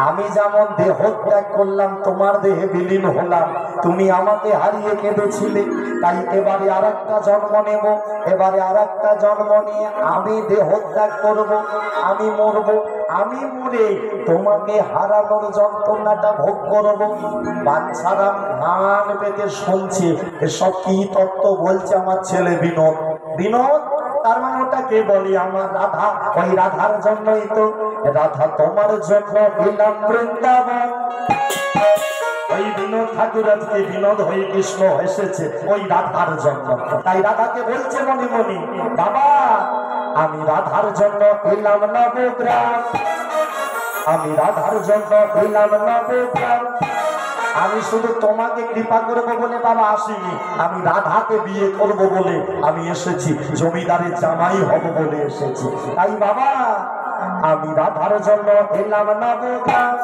আমি যেমন দেহ ত্যাগ করলাম, তোমার দেহে বিলীন হলাম, তুমি আমাকে হারিয়ে কেঁদেছিলে, তাই এবারে আর একটা জন্ম নেব। এবারে আর একটা জন্ম নিয়ে আমি দেহ ত্যাগ করব, আমি মরব, আমি মরে তোমাকে হারানোর যন্ত্রণাটা ভোগ করব। বাচ্চারা ধান পেতে শুনছে এসব কি তত্ত্ব বলছে আমার ছেলে বিনোদ। বিনোদ তার মানে ওটাকে বলি আমার রাধা, ওই রাধার জন্যই তো, রাধা তোমার জন্য দিলাম বৃন্দাবন। ওই বিনোদ ঠাকুর আজকে বিনোদ হয়ে কৃষ্ণ এসেছে ওই রাধার জন্য। তাই রাধাকে বলছে মনে মনে, বাবা আমি রাধার জন্য এলাম নবগ্রাম, আমি রাধার জন্য এলাম নবগ্রাম। আমি শুধু তোমাকে কৃপা করবো বলে বাবা আসিনি, আমি রাধাকে বিয়ে করব বলে আমি এসেছি, জমিদারের জামাই হব বলে এসেছি। তাই বাবা আমি রাধার জন্য এলাম নবগ্রাম,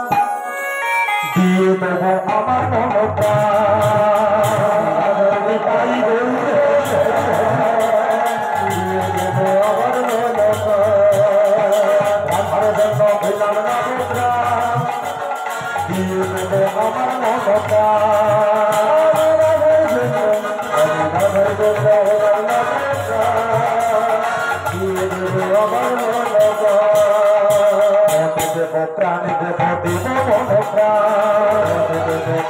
দিয়ে দেবো আমার মমতা। প্রাণ দেব দেব মন প্রাণ দেব,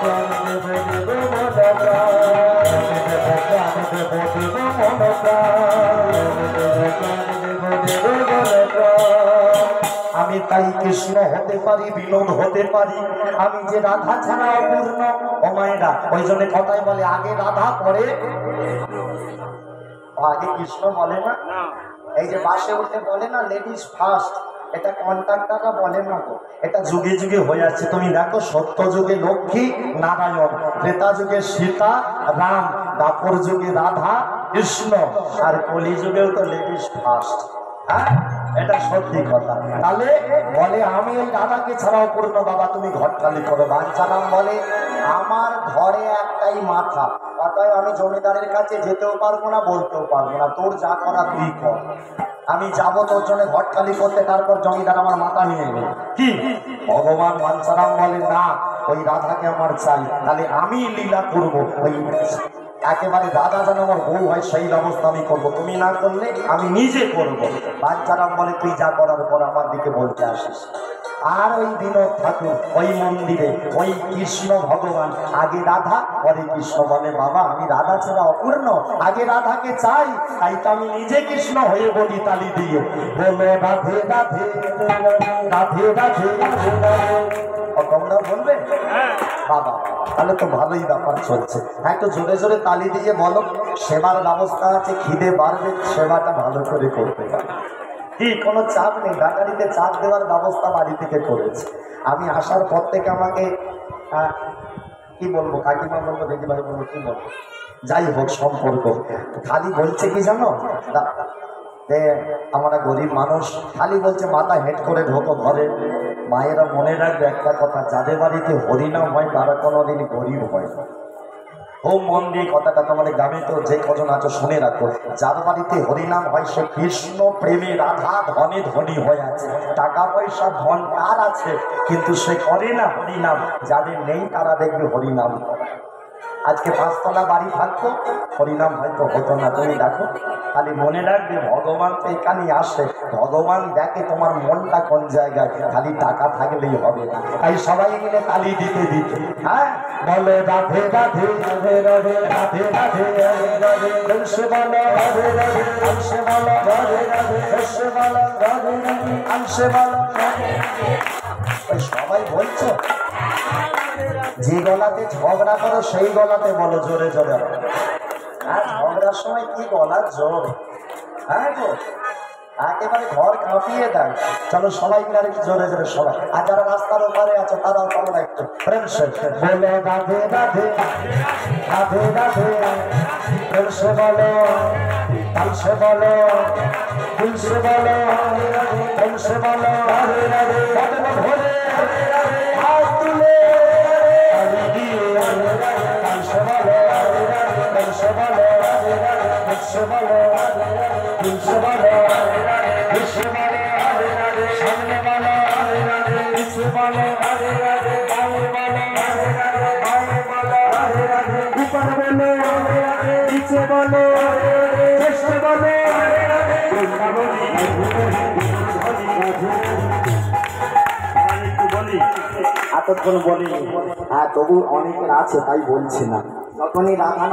প্রাণ দেব দেব মন প্রাণ দেব, প্রাণ দেব দেব মন প্রাণ দেব, প্রাণ দেব দেব মন প্রাণ। আমি তাই কৃষ্ণ হতে পারি, বিনোদ হতে পারি, আমি যে রাধা ছাড়া অপূর্ণ। ও মায়েরা, ওই জন্য কথাই বলে আগে রাধা পরে আগে কৃষ্ণ বলে না। এই যে বাসে উঠে বলে না লেডিস ফার্স্ট, এটা কন্ট্রাক্টররা বলে না গো, এটা যুগে যুগে হয়ে যাচ্ছে। তুমি দেখো সত্য যুগে লক্ষ্মী নারায়ণ, ত্রেতা যুগে সীতা রাম, দাপর যুগে রাধা কৃষ্ণ, আর কলি যুগেও তো লেডিস ফার্স্ট। হ্যাঁ, এটা সত্যি কথা। তাহলে বলে আমি ওই রাধাকে ছাড়াও পূর্ণ। বাবা তুমি ঘটকালি করো। বাঞ্ছারাম বলে আমার ঘরে একটাই মাথা, অতএব আমি জমিদারের কাছে যেতেও পারবো না, বলতেও পারবো না, তোর যা করা তুই কর। আমি যাবো তোর জন্য ঘটকালি করতে, তারপর জমিদার আমার মাথা নিয়ে নেবে। কি ভগবান বাঞ্ছারাম বলে না, ওই রাধাকে আমার চাই, তাহলে আমি লীলা করবো, ওই একেবারে রাধা যেন আমার বউ হয় সেই ব্যবস্থা আমি করবো, তুমি না করলে আমি নিজে করবো। বাঞ্ছারাম বলে তুই যা করার পর আমার দিকে বলতে আসিস। আর ওই বিনোদ ঠাকুর ওই মন্দিরে ওই কৃষ্ণ ভগবান, আগে রাধা পরে কৃষ্ণ। বলে বাবা আমি রাধা ছাড়া অপূর্ণ, আগে রাধাকে চাই, তাই তো আমি নিজে কৃষ্ণ হয়ে বলি তালি দিয়ে, বলে রাধে রাধে রাধে রাধে। তোমরা বলবে বাবা, তাহলে তো ভালোই ব্যাপার চলছে। একটু জোরে জোরে তালি দিয়ে বলো, সেবার ব্যবস্থা আছে, খিদে বাড়বে, সেবাটা ভালো করে করতে পারে। কি কোনো চাপ নেই, ব্যাটারিতে চাপ দেওয়ার ব্যবস্থা বাড়ি থেকে করেছে। আমি আসার পর থেকে আমাকে কি বলবো, কাকিমা বলবো, দিদি ভাই বলবো, কি বলবো, যাই হোক সম্পর্ক খালি বলছে কি জানো, আমরা গরিব মানুষ, খালি বলছে মাথা হেঁট করে ঢোকো ঘরে। মায়েরা মনে রাখবে একটা কথা, যাদের বাড়িতে হরিনাম হয় তারা কোনোদিন গরিব হয় না। ও মন দিয়ে কথাটা তোমাদের গ্রামে তো যে কজন আছো শুনে রাখো, যার বাড়িতে হরিনাম হয় সে কৃষ্ণ প্রেমে রাধা ধনে ধনী হয়ে আছে, টাকা পয়সা ধন তার আছে, কিন্তু সে করে না হরিনাম। যাদের নেই তারা দেখবে হরিনাম করে। আজকে 5 তলা বাড়ি থাকতো, হরিনাম হয়তো হতো না। তুমি দেখো, খালি মনে রাখবে ভগবান তো এখানেই আসে, ভগবান দেখে তোমার মনটা কোন জায়গায়, খালি টাকা থাকলেই হবে না। তাই সবাই মিলে তালি দিতে দিতে, হ্যাঁ, বলে রাধে রাধে রাধে রাধে রাধে রাধে রাধে বংশে বলো রাধে রাধে বংশে বলো রাধে রাধে বংশে বলো রাধে রাধে বংশে বলো রাধে রাধে। ওই সবাই বলছো, যে গলাতে ঝগড়া করো সেই গলাতে বলো জোরে জোরে। হ্যাঁ, ঝগড়ার সময় কি গলার জোর, হ্যাঁ গো, একেবারে ঘর কাঁপিয়ে দেয়। চলো সবাই মিলে একটু জোরে জোরে সবাই। আর যারা রাস্তার ওপারে আছো তারাও তোমরা একটু প্রেম সে বলে রাধে রাধে রাধে রাধে প্রেম সে বলো তাল সে বলো দিল সে বলো প্রেম সে বলো রাধে রাধে বদন ভরে হাত তুলে তালি দিয়ে তাল সে বলো প্রেম সে বলো রাধে রাধে দিল সে বলো দিল সে বলো বিশ্বে বলো রাধে রাধে সামনে বলো রাধে রাধে পিছে বলো রাধে রাধে বামে বলো রাধে রাধে বামে বলো রাধে রাধে উপর বলো রাধে রাধে নিচে বলো রাধে রাধে চেষ্টা বলো রাধে রাধে বৃন্দাবনী বলি এতক্ষণ বলিনি। হ্যাঁ, তবু অনেকের আছে তাই বলছি না। যখনই রাধা